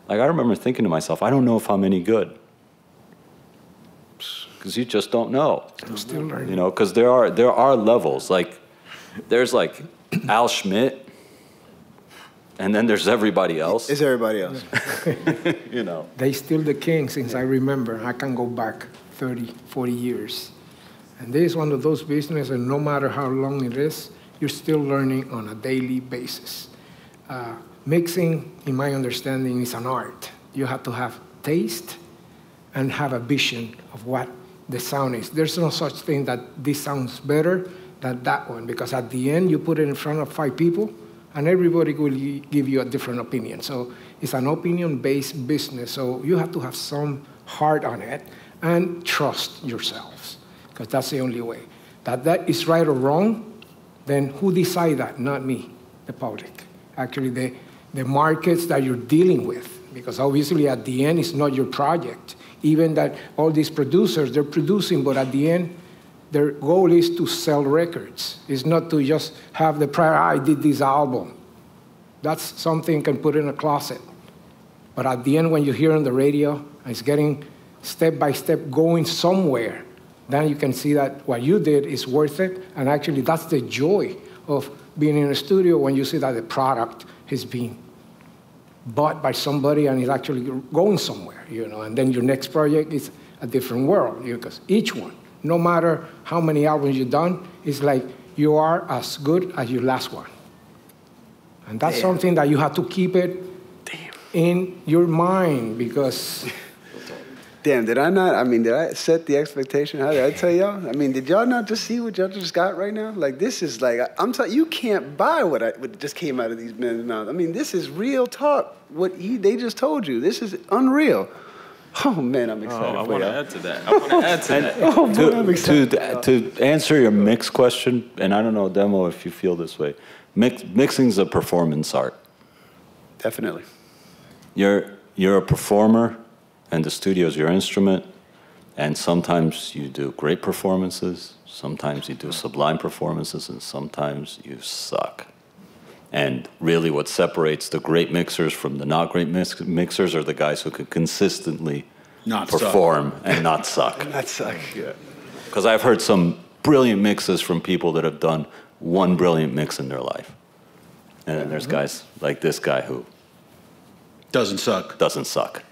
like I remember thinking to myself, I don't know if I'm any good. Because you just don't know. I'm still learning. You know, because there are levels. Like, there's like Al Schmidt, and then there's everybody else. It's everybody else. You know. They still the king since I remember. I can go back 30, 40 years. And this is one of those businesses, and no matter how long it is, you're still learning on a daily basis. Mixing, in my understanding, is an art. You have to have taste and have a vision of what the sound is. There's no such thing that this sounds better than that one, because at the end, you put it in front of 5 people, and everybody will give you a different opinion. So it's an opinion-based business, so you have to have some heart on it and trust yourselves, because that's the only way. That is right or wrong, then who decide that? Not me, the public. Actually, the markets that you're dealing with, because obviously at the end, it's not your project. Even that all these producers, they're producing, but at the end, their goal is to sell records. It's not to just have the prayer, I did this album. That's something you can put in a closet. But at the end, when you hear on the radio, it's getting step by step going somewhere, then you can see that what you did is worth it. And actually, that's the joy of being in a studio when you see that the product is being bought by somebody and is actually going somewhere, you know. And then your next project is a different world, because each one, no matter how many albums you've done, it's like you are as good as your last one. And that's something that you have to keep it in your mind, because... Damn, did I set the expectation? How did I tell y'all? I mean, did y'all not just see what y'all just got right now? Like, this is like, I'm telling you, can't buy what just came out of these men's mouths. I mean, this is real talk. They just told you. This is unreal. Oh, man, I'm excited. I want to add to that. I want to add to that. Oh, boy, I'm excited. To answer your mix question, and I don't know, Demo, if you feel this way, mixing's a performance art. Definitely. You're a performer, and the studio is your instrument, and sometimes you do great performances, sometimes you do sublime performances, and sometimes you suck. And really what separates the great mixers from the not great mixers are the guys who can consistently perform and not suck. Not suck, yeah. Because I've heard some brilliant mixes from people that have done one brilliant mix in their life. And then there's guys like this guy who doesn't suck. Doesn't suck.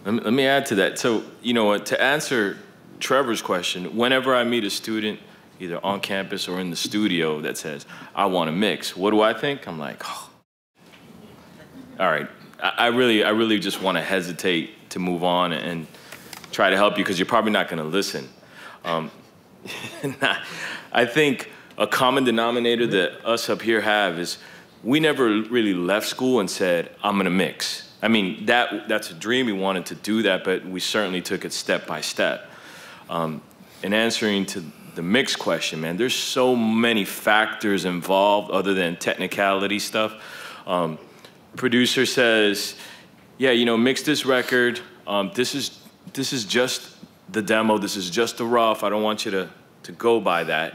Let me add to that. So, you know, to answer Trevor's question, whenever I meet a student, either on campus or in the studio, that says, I want to mix, what do I think? I'm like, oh. All right. I really just want to hesitate to move on and try to help you, because you're probably not going to listen. I think a common denominator that us up here have is we never really left school and said, I'm going to mix. I mean, that's a dream. We wanted to do that, but we certainly took it step by step. In answering to the mix question, man, there's so many factors involved other than technicality stuff. Producer says, yeah, you know, mix this record. This is just the demo. This is just the rough. I don't want you to go by that.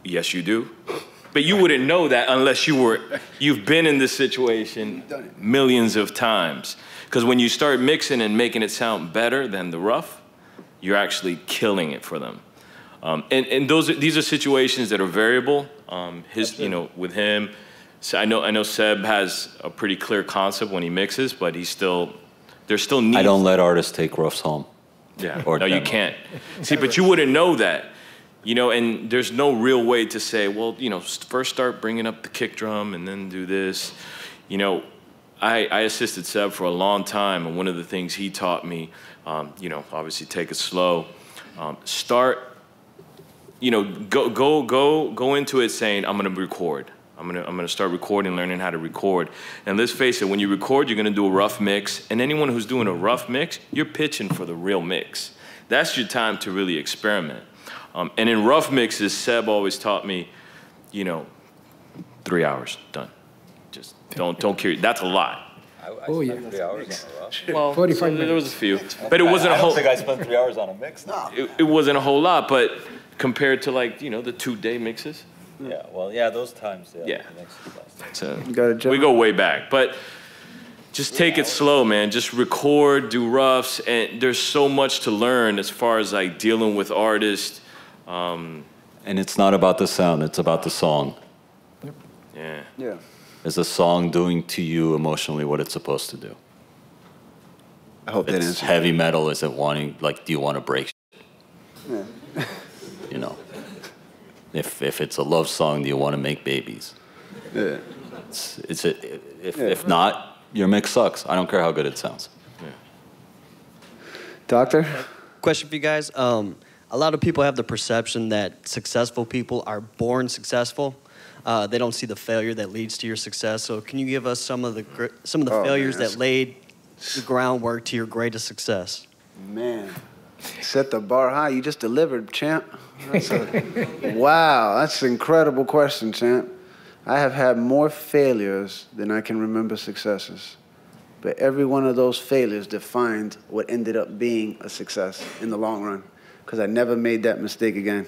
Yes, you do. But you wouldn't know that unless you've been in this situation millions of times. Because when you start mixing and making it sound better than the rough, you're actually killing it for them. And these are situations that are variable. You know, with him, So I know Seb has a pretty clear concept when he mixes, but there's still needs. I don't let artists take roughs home. Yeah, or no, you can't. See, but you wouldn't know that, you know, and there's no real way to say, well, you know, first start bringing up the kick drum and then do this. You know, I assisted Seb for a long time, and one of the things he taught me, you know, obviously take it slow. Start, you know, go into it saying, I'm gonna record. I'm gonna start recording, learning how to record. And let's face it, when you record, you're gonna do a rough mix. And anyone who's doing a rough mix, you're pitching for the real mix. That's your time to really experiment. And in rough mixes, Seb always taught me, you know, 3 hours, done. Just don't carry, that's a lot. Oh, yeah. 3 hours on a rough. Well, 45 there was a few, but it wasn't a whole. I don't think I spent 3 hours on a mix. No. It wasn't a whole lot, but compared to like, you know, the 2-day mixes. Yeah, well, yeah, those times. Yeah. So Gotta we go way back, but just take it slow, man. Just record, do roughs, and there's so much to learn as far as like dealing with artists. And it's not about the sound; it's about the song. Yeah. Yeah. Is the song doing to you emotionally what it's supposed to do? I hope that It's answers. heavy metal. Is it wanting, like, do you want to break shit? Yeah. You know, if it's a love song, do you want to make babies? Yeah. If not, your mix sucks. I don't care how good it sounds. Doctor? Question for you guys. A lot of people have the perception that successful people are born successful. They don't see the failure that leads to your success. So can you give us some of the failures that laid the groundwork to your greatest success? Man, set the bar high. You just delivered, champ. Wow, that's an incredible question, champ. I have had more failures than I can remember successes. But every one of those failures defined what ended up being a success in the long run, because I never made that mistake again.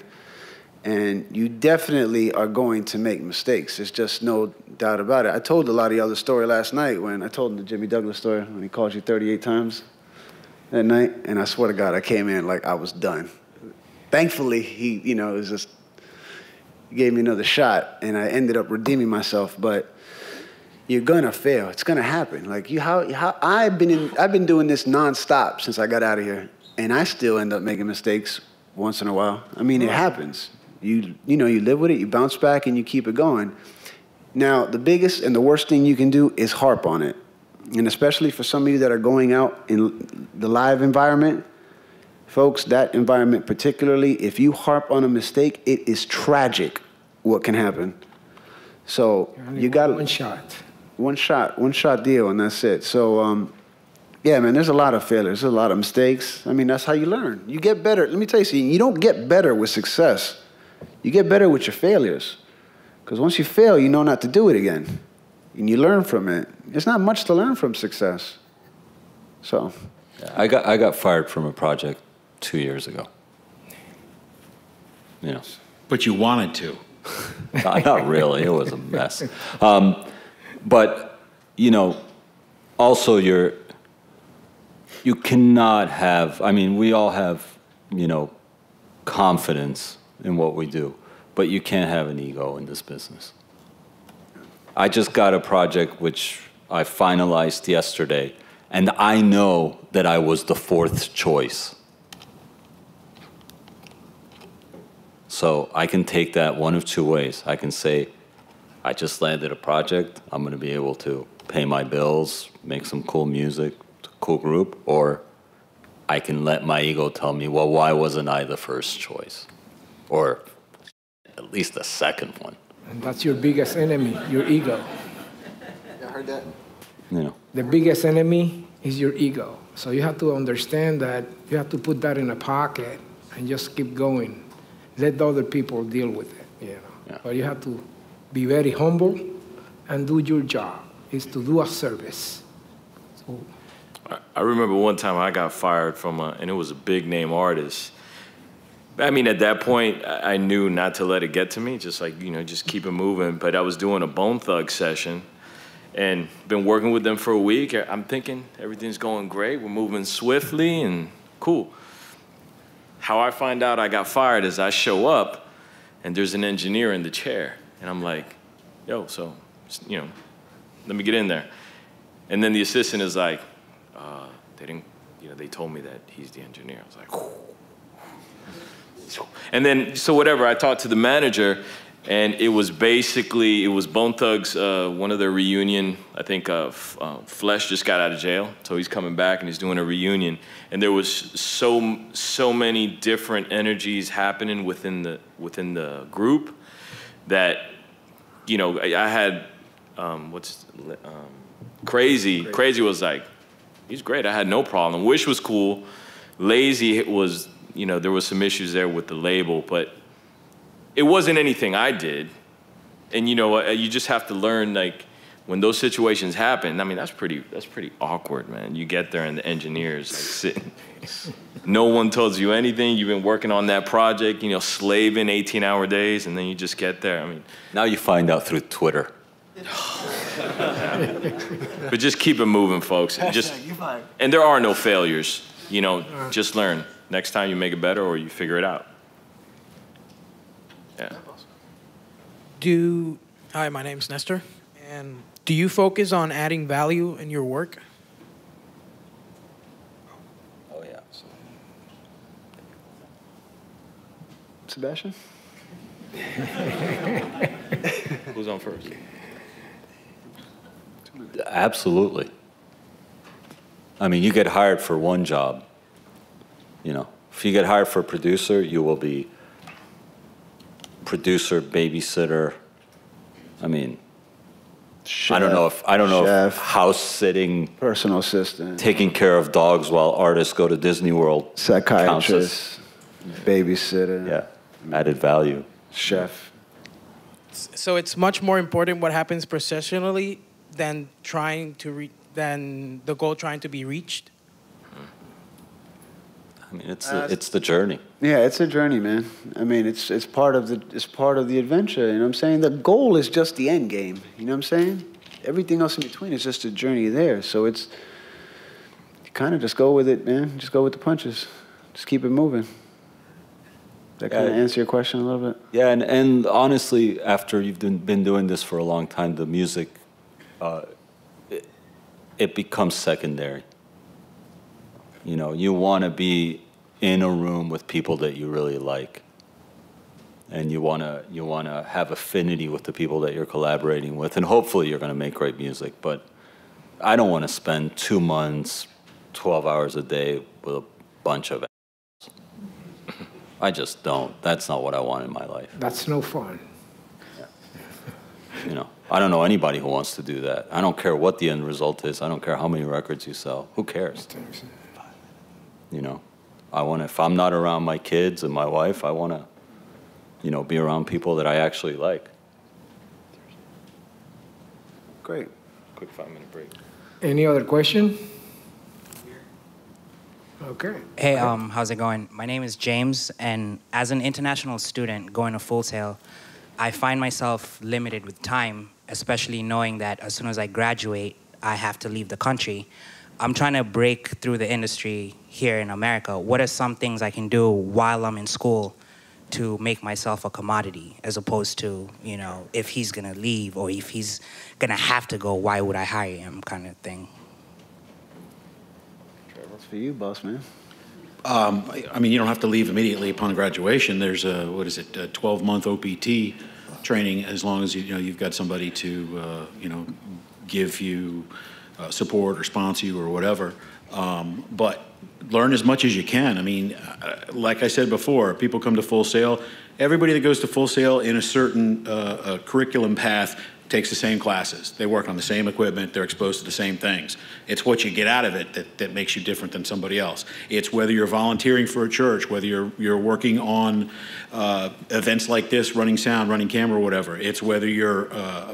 And you definitely are going to make mistakes. There's just no doubt about it. I told a lot of y'all the story last night when I told the Jimmy Douglas story when he called you 38 times that night. And I swear to God, I came in like I was done. Thankfully, he, you know, it was just, he gave me another shot, and I ended up redeeming myself. But you're gonna fail. It's gonna happen. Like I've been doing this nonstop since I got out of here, and I still end up making mistakes once in a while. I mean, it happens. You know, you live with it, you bounce back, and you keep it going. Now, the biggest and the worst thing you can do is harp on it. And especially for some of you that are going out in the live environment, folks, that environment particularly, if you harp on a mistake, it is tragic what can happen. So you got one shot. One shot deal, and that's it. So, yeah, man, there's a lot of failures. There's a lot of mistakes. I mean, that's how you learn. You get better. Let me tell you something. You don't get better with success. You get better with your failures. Because once you fail, you know not to do it again. And you learn from it. There's not much to learn from success. So. I got fired from a project 2 years ago. You know. But you wanted to. Not really. It was a mess. But, you know, also you cannot have, I mean, we all have, you know, confidence in what we do, but you can't have an ego in this business. I just got a project which I finalized yesterday, and I know that I was the fourth choice. So I can take that one of two ways. I can say, I just landed a project, I'm gonna be able to pay my bills, make some cool music, cool group, or I can let my ego tell me, well, why wasn't I the first choice? Or at least the second one. And that's your biggest enemy, your ego. I heard that. You know. The biggest enemy is your ego. So you have to understand that you have to put that in a pocket and just keep going. Let the other people deal with it, you know. Yeah. But you have to be very humble and do your job. It's to do a service. So, I remember one time I got fired from and it was a big name artist. I mean, at that point, I knew not to let it get to me, just like, you know, just keep it moving. But I was doing a Bone Thug session and been working with them for a week. I'm thinking everything's going great. We're moving swiftly and cool. How I find out I got fired is I show up and there's an engineer in the chair. And I'm like, yo, so you know, let me get in there. And then the assistant is like, they didn't, you know, they told me that he's the engineer. I was like, whew. And then, so whatever, I talked to the manager, and it was Bone Thugs, one of their reunion, I think Flesh just got out of jail, so he's coming back and he's doing a reunion. And there was so many different energies happening within the group that, you know, I had, Crazy. Crazy was like, he's great, I had no problem. Wish was cool. Lazy was, you know, there was some issues there with the label, but it wasn't anything I did. And you know, you just have to learn, like, when those situations happen, I mean, that's pretty awkward, man. You get there and the engineer's like sitting. No one tells you anything. You've been working on that project, you know, slaving 18-hour days, and then you just get there. I mean, now you find out through Twitter. But just keep it moving, folks. And there are no failures. You know, just learn. Next time you make it better or you figure it out. Yeah. Hi, my name's Nestor. And do you focus on adding value in your work? Oh, yeah. Sebastian? Who's on first? Absolutely. I mean, you get hired for one job. You know, if you get hired for a producer, you will be producer, babysitter. I mean, chef, I don't know if house sitting, personal assistant, taking care of dogs while artists go to Disney World, psychiatrist, babysitter. Yeah, added value. Chef. So it's much more important what happens professionally than than the goal trying to be reached. I mean, it's the journey. Yeah, it's a journey, man. I mean, it's part of the adventure. You know what I'm saying? The goal is just the end game. You know what I'm saying? Everything else in between is just a journey there. So it's kind of just go with it, man. Just go with the punches. Just keep it moving. That kind of answer your question a little bit? Yeah, and honestly, after you've been doing this for a long time, the music, it becomes secondary. You know, you want to be in a room with people that you really like, and you want to have affinity with the people that you're collaborating with, and hopefully you're going to make great music. But I don't want to spend 2 months, 12 hours a day with a bunch of I just don't. That's not what I want in my life. That's no fun. Yeah. You know, I don't know anybody who wants to do that. I don't care what the end result is. I don't care how many records you sell. Who cares? You know, if I'm not around my kids and my wife, I want to, you know, be around people that I actually like. Great. Quick 5-minute break. Any other question? Okay. Hey, how's it going? My name is James, and as an international student going to Full Sail, I find myself limited with time, especially knowing that as soon as I graduate, I have to leave the country. I'm trying to break through the industry here in America. What are some things I can do while I'm in school to make myself a commodity, as opposed to, you know, if he's gonna leave or if he's gonna have to go, why would I hire him, kind of thing? That's for you, boss man. I mean, you don't have to leave immediately upon graduation. There's a 12-month OPT training, as long as you've got somebody to give you support or sponsor you or whatever. But learn as much as you can. I mean, like I said before, people come to Full Sail. Everybody that goes to Full Sail in a certain curriculum path takes the same classes. They work on the same equipment. They're exposed to the same things. It's what you get out of it that makes you different than somebody else. It's whether you're volunteering for a church, whether you're working on events like this, running sound, running camera, whatever. It's whether you're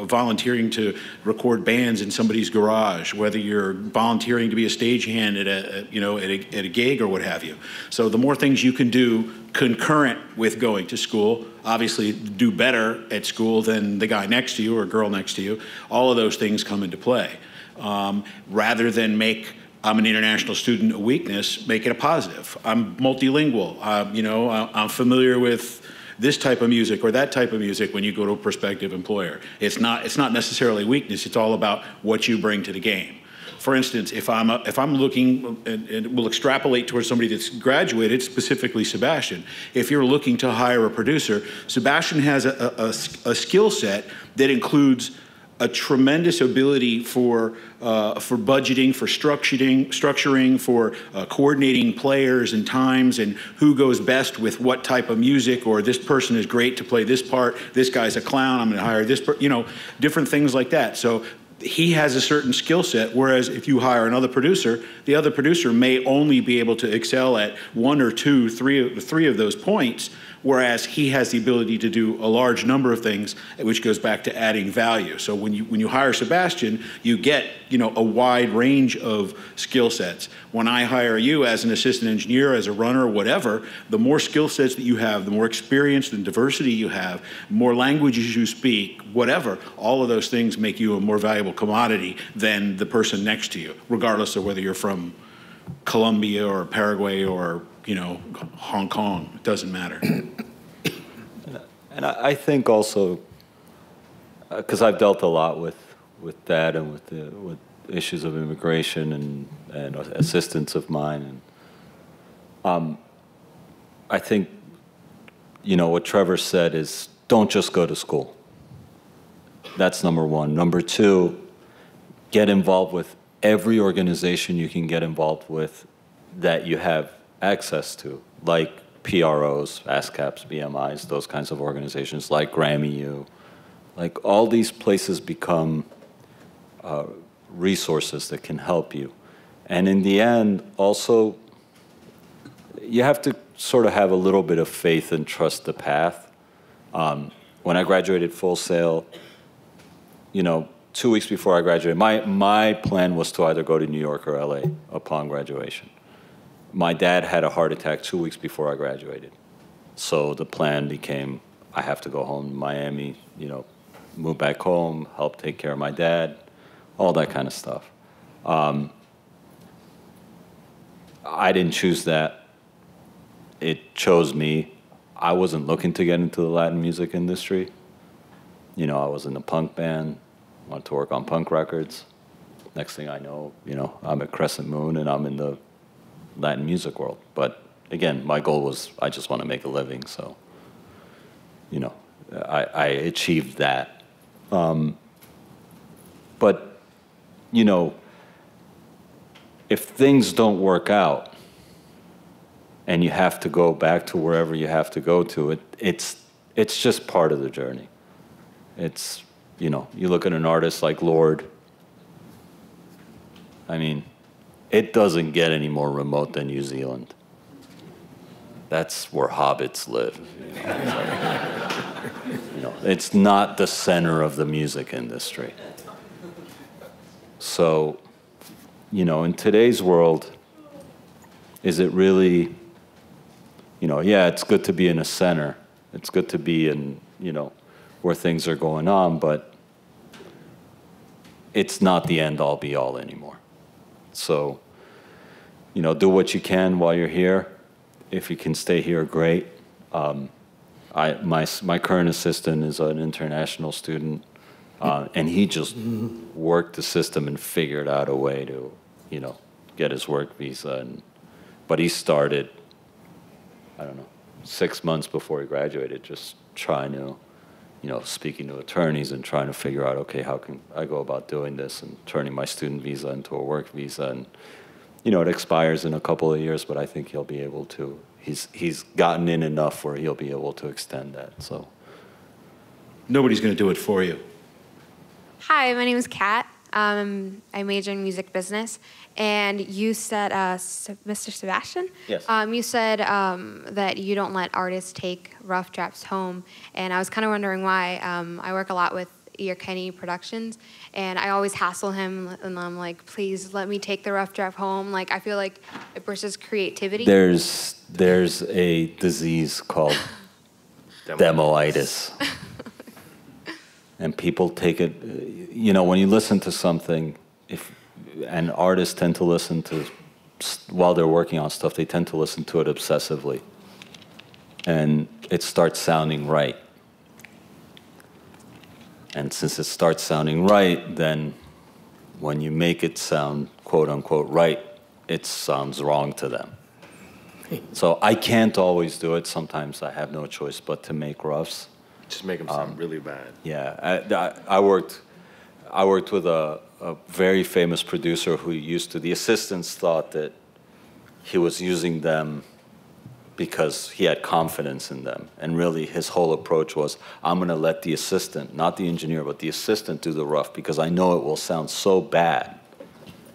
volunteering to record bands in somebody's garage, whether you're volunteering to be a stagehand at a gig or what have you. So the more things you can do concurrent with going to school, obviously do better at school than the guy next to you or girl next to you. All of those things come into play. Rather than make I'm an international student a weakness, make it a positive. I'm multilingual. I'm familiar with this type of music or that type of music when you go to a prospective employer. It's not necessarily weakness. It's all about what you bring to the game. For instance, if I'm looking, and we'll extrapolate towards somebody that's graduated, specifically Sebastian. If you're looking to hire a producer, Sebastian has a skill set that includes a tremendous ability for budgeting, for structuring, for coordinating players and times, and who goes best with what type of music, or this person is great to play this part, this guy's a clown, I'm gonna hire this person, different things like that. So he has a certain skill set, whereas if you hire another producer, the other producer may only be able to excel at one or two, three of those points, whereas he has the ability to do a large number of things, which goes back to adding value. So when you hire Sebastian, you get a wide range of skill sets. When I hire you as an assistant engineer, as a runner, whatever, the more skill sets that you have, the more experience and diversity you have, more languages you speak, whatever, all of those things make you a more valuable commodity than the person next to you, regardless of whether you're from Colombia or Paraguay or Hong Kong. It doesn't matter. And I think also, because I've dealt a lot with that and with issues of immigration and assistants of mine, and I think what Trevor said is don't just go to school. That's number one. Number two, get involved with every organization you can get involved with that you have access to, like PROs, ASCAPs, BMIs, those kinds of organizations, like Grammy U. Like all these places become resources that can help you. And in the end, also, you have to sort of have a little bit of faith and trust the path. When I graduated Full Sail, 2 weeks before I graduated, my plan was to either go to New York or LA upon graduation. My dad had a heart attack 2 weeks before I graduated. So the plan became, I have to go home to Miami, move back home, help take care of my dad, all that kind of stuff. I didn't choose that. It chose me. I wasn't looking to get into the Latin music industry. I was in a punk band, wanted to work on punk records. Next thing I know, I'm at Crescent Moon and I'm in the Latin music world. But again, my goal was I just want to make a living, so I achieved that. But if things don't work out and you have to go back to wherever you have to go to, it's just part of the journey. It's you look at an artist like Lord. I mean, it doesn't get any more remote than New Zealand. That's where hobbits live. It's not the center of the music industry. So, in today's world, is it really, yeah, it's good to be in a center. It's good to be in, where things are going on, but it's not the end-all be-all anymore. So, do what you can while you're here. If you can stay here, great. My current assistant is an international student, and he just worked the system and figured out a way to, get his work visa. But he started, 6 months before he graduated, just trying to, speaking to attorneys and trying to figure out, okay, how can I go about doing this and turning my student visa into a work visa. And, it expires in a couple of years, but I think he'll be able to. He's gotten in enough where he'll be able to extend that, so. Nobody's going to do it for you. Hi, my name is Kat. I major in music business, and you said, Mr. Sebastian? Yes. You said that you don't let artists take rough drafts home, and I was kind of wondering why. I work a lot with Ian Kenny Productions, and I always hassle him, and I'm like, please let me take the rough draft home. Like, I feel like it bursts creativity. There's a disease called demoitis. And people take it, when you listen to something, and artists tend to listen to, while they're working on stuff, they tend to listen to it obsessively. and it starts sounding right. And since it starts sounding right, then when you make it sound quote unquote right, it sounds wrong to them. So I can't always do it. Sometimes I have no choice but to make roughs. Just make them sound really bad. Yeah, I worked with a very famous producer who the assistants thought that he was using them because he had confidence in them. And really his whole approach was, I'm gonna let the assistant, not the engineer, but the assistant do the rough because I know it will sound so bad.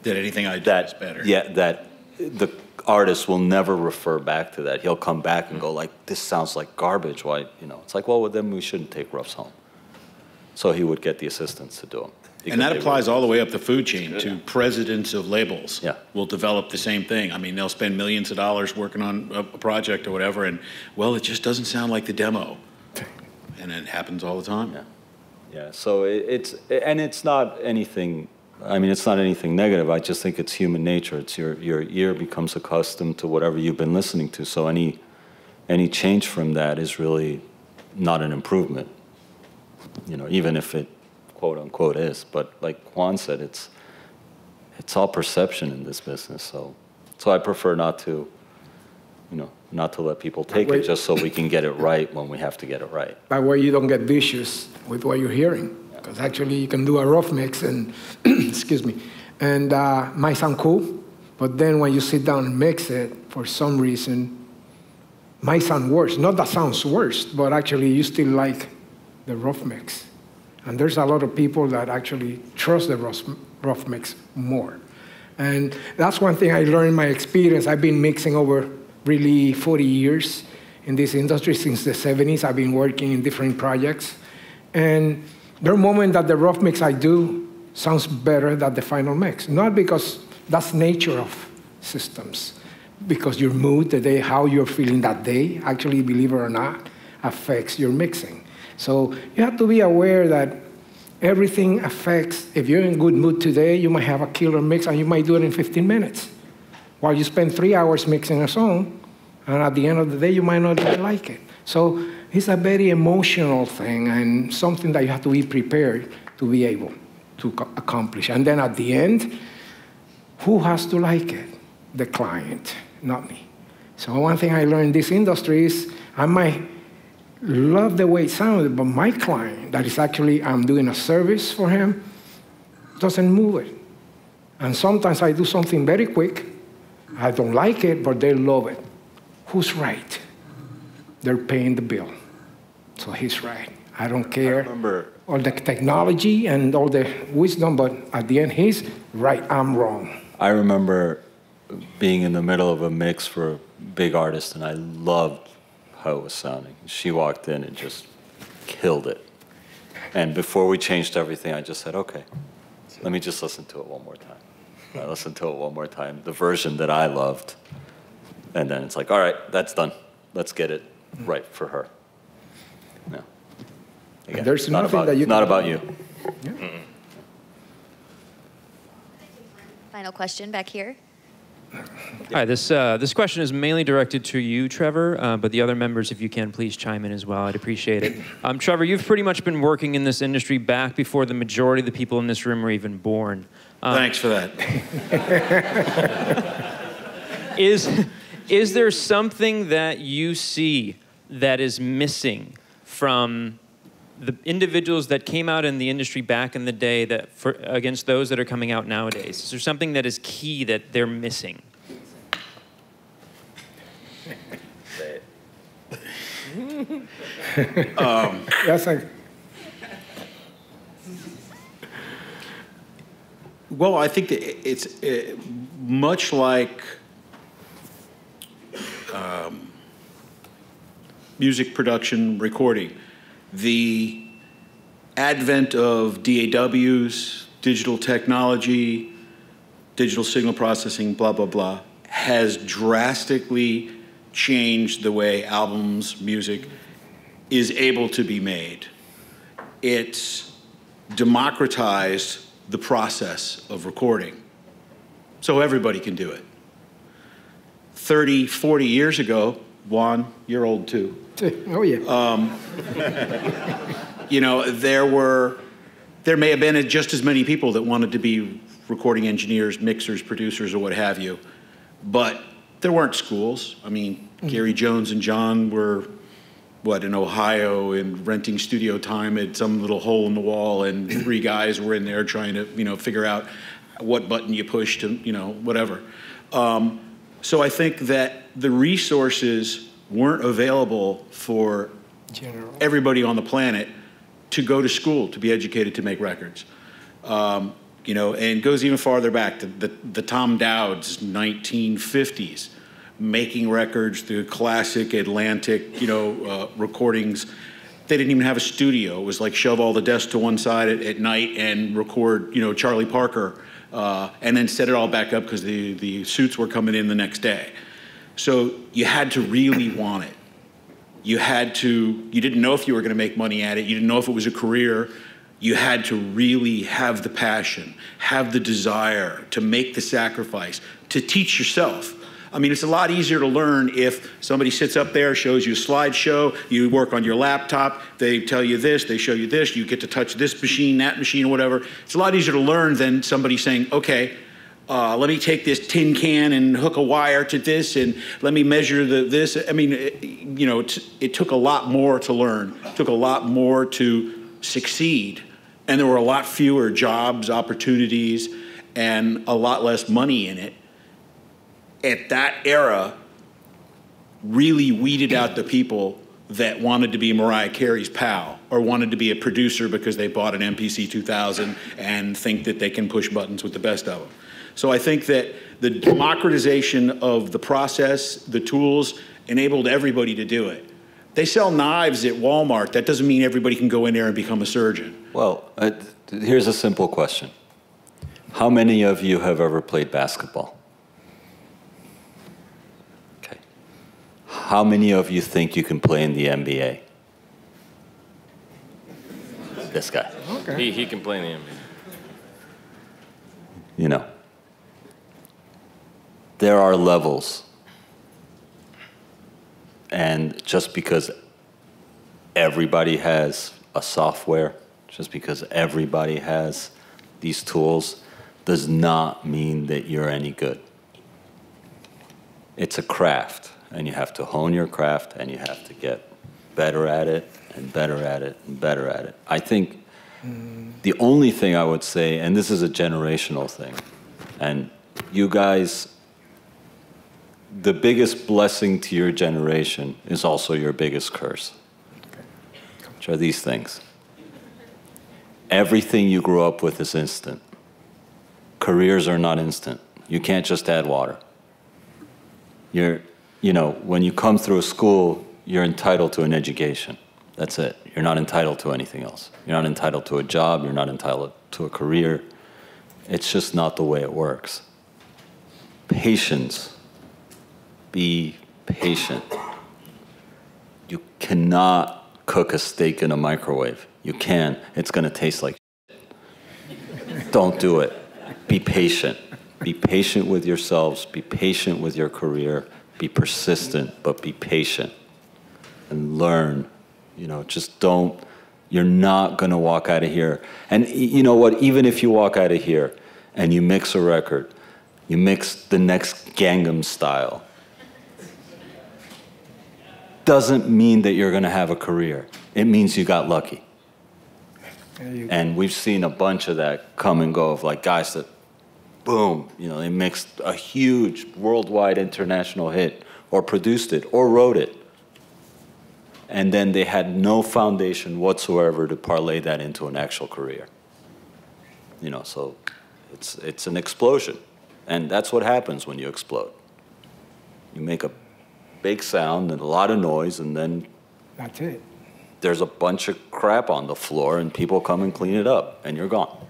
That anything I do is better. Yeah, that the artist will never refer back to that. He'll come back and go like, this sounds like garbage. Why, it's like, well, then we shouldn't take roughs home. So he would get the assistants to do them. And that applies all the way up the food chain to presidents of labels. Yeah. Will develop the same thing. I mean, they'll spend millions of dollars working on a project or whatever, and, well, it just doesn't sound like the demo. And it happens all the time. Yeah, so it's not anything, it's not anything negative. I just think it's human nature. It's your ear becomes accustomed to whatever you've been listening to. So any change from that is really not an improvement. Even if it quote unquote is, but like Juan said, it's all perception in this business. So I prefer not to let people take it just so we can get it right when we have to get it right. That way you don't get vicious with what you're hearing, because actually you can do a rough mix and excuse me, and might sound cool, but then when you sit down and mix it, for some reason, might sound worse. Not that sounds worse, but actually you still like the rough mix. And there's a lot of people that actually trust the rough mix more. And that's one thing I learned in my experience. I've been mixing over really 40 years in this industry. Since the 70s, I've been working in different projects. And there are moments that the rough mix I do sounds better than the final mix. Not because that's nature of systems, because your mood, the day, how you're feeling that day, actually, believe it or not, affects your mixing. So you have to be aware that everything affects. If you're in good mood today, you might have a killer mix and you might do it in 15 minutes. While you spend 3 hours mixing a song, and at the end of the day, you might not even like it. So it's a very emotional thing and something that you have to be prepared to be able to accomplish. And then at the end, who has to like it? The client, not me. So one thing I learned in this industry is I might love the way it sounded, but my client, that is actually, I'm doing a service for him, doesn't move it. And sometimes I do something very quick. I don't like it, but they love it. Who's right? They're paying the bill. So he's right. I don't care. All the technology and all the wisdom, but at the end, he's right, I'm wrong. I remember being in the middle of a mix for a big artist, and I loved how it was sounding. She walked in and just killed it. And before we changed everything, I just said, okay, let me just listen to it one more time. I listened to it one more time, the version that I loved. And then it's like, all right, that's done. Let's get it right for her. No. Again, there's nothing that you not about you. Yeah. Final question back here. Hi, this question is mainly directed to you, Trevor, but the other members, if you can, please chime in as well. I'd appreciate it. Trevor, you've pretty much been working in this industry back before the majority of the people in this room were even born. Thanks for that. Is there something that you see that is missing from the individuals that came out in the industry back in the day against those that are coming out nowadays? Is there something that is key that they're missing? Well, I think that it's much like music production, recording. The advent of DAWs, digital technology, digital signal processing, blah, blah, blah, has drastically changed the way albums, music is able to be made. It's democratized the process of recording, so everybody can do it. 30, 40 years ago, Juan, you're old too. Oh, yeah. You know, there may have been just as many people that wanted to be recording engineers, mixers, producers, or what have you, but there weren't schools. I mean, Gary Jones and John were, in Ohio and renting studio time at some little hole in the wall, and 3 guys were in there trying to, figure out what button you push to, whatever. So I think that the resources weren't available for everybody on the planet to go to school, to be educated to make records. And it goes even farther back to the Tom Dowd's 1950s, making records, the classic Atlantic, recordings. They didn't even have a studio. It was like shove all the desks to one side at night and record, Charlie Parker, and then set it all back up because the suits were coming in the next day. So you had to really want it. You didn't know if you were going to make money at it. You didn't know if it was a career. You had to really have the passion, have the desire to make the sacrifice, to teach yourself. I mean, it's a lot easier to learn if somebody sits up there, shows you a slideshow, you work on your laptop, they tell you this, they show you this, you get to touch this machine, that machine, or whatever. It's a lot easier to learn than somebody saying, okay, let me take this tin can and hook a wire to this, and let me measure this. I mean, it took a lot more to learn, took a lot more to succeed, and there were a lot fewer jobs, opportunities, and a lot less money in it. At that era, really weeded out the people that wanted to be Mariah Carey's pal or wanted to be a producer because they bought an MPC 2000 and think that they can push buttons with the best of them. So I think that the democratization of the process, the tools, enabled everybody to do it. They sell knives at Walmart. That doesn't mean everybody can go in there and become a surgeon. Well, here's a simple question. How many of you have ever played basketball? Okay. How many of you think you can play in the NBA? This guy. Okay. He can play in the NBA. There are levels. And just because everybody has a software, just because everybody has these tools, does not mean that you're any good. It's a craft, and you have to hone your craft, and you have to get better at it, and better at it, and better at it. I think the only thing I would say, and this is a generational thing, and you guys, the biggest blessing to your generation is also your biggest curse, which are these things. Everything you grew up with is instant. Careers are not instant. You can't just add water. When you come through a school, you're entitled to an education. That's it. You're not entitled to anything else. You're not entitled to a job. You're not entitled to a career. It's just not the way it works. Patience. Be patient. You cannot cook a steak in a microwave. You can. It's going to taste like shit. Don't do it. Be patient. Be patient with yourselves. Be patient with your career. Be persistent, but be patient. And learn. Just don't. You're not going to walk out of here. And you know what? Even if you walk out of here and you mix a record, you mix the next Gangnam Style, doesn't mean that you're going to have a career. It means you got lucky. And we've seen a bunch of that come and go of like guys that, boom, they mixed a huge worldwide international hit or produced it or wrote it. And then they had no foundation whatsoever to parlay that into an actual career. So it's an explosion. And that's what happens when you explode. You make a big sound and a lot of noise, and then that's it. There's a bunch of crap on the floor, and people come and clean it up, and you're gone.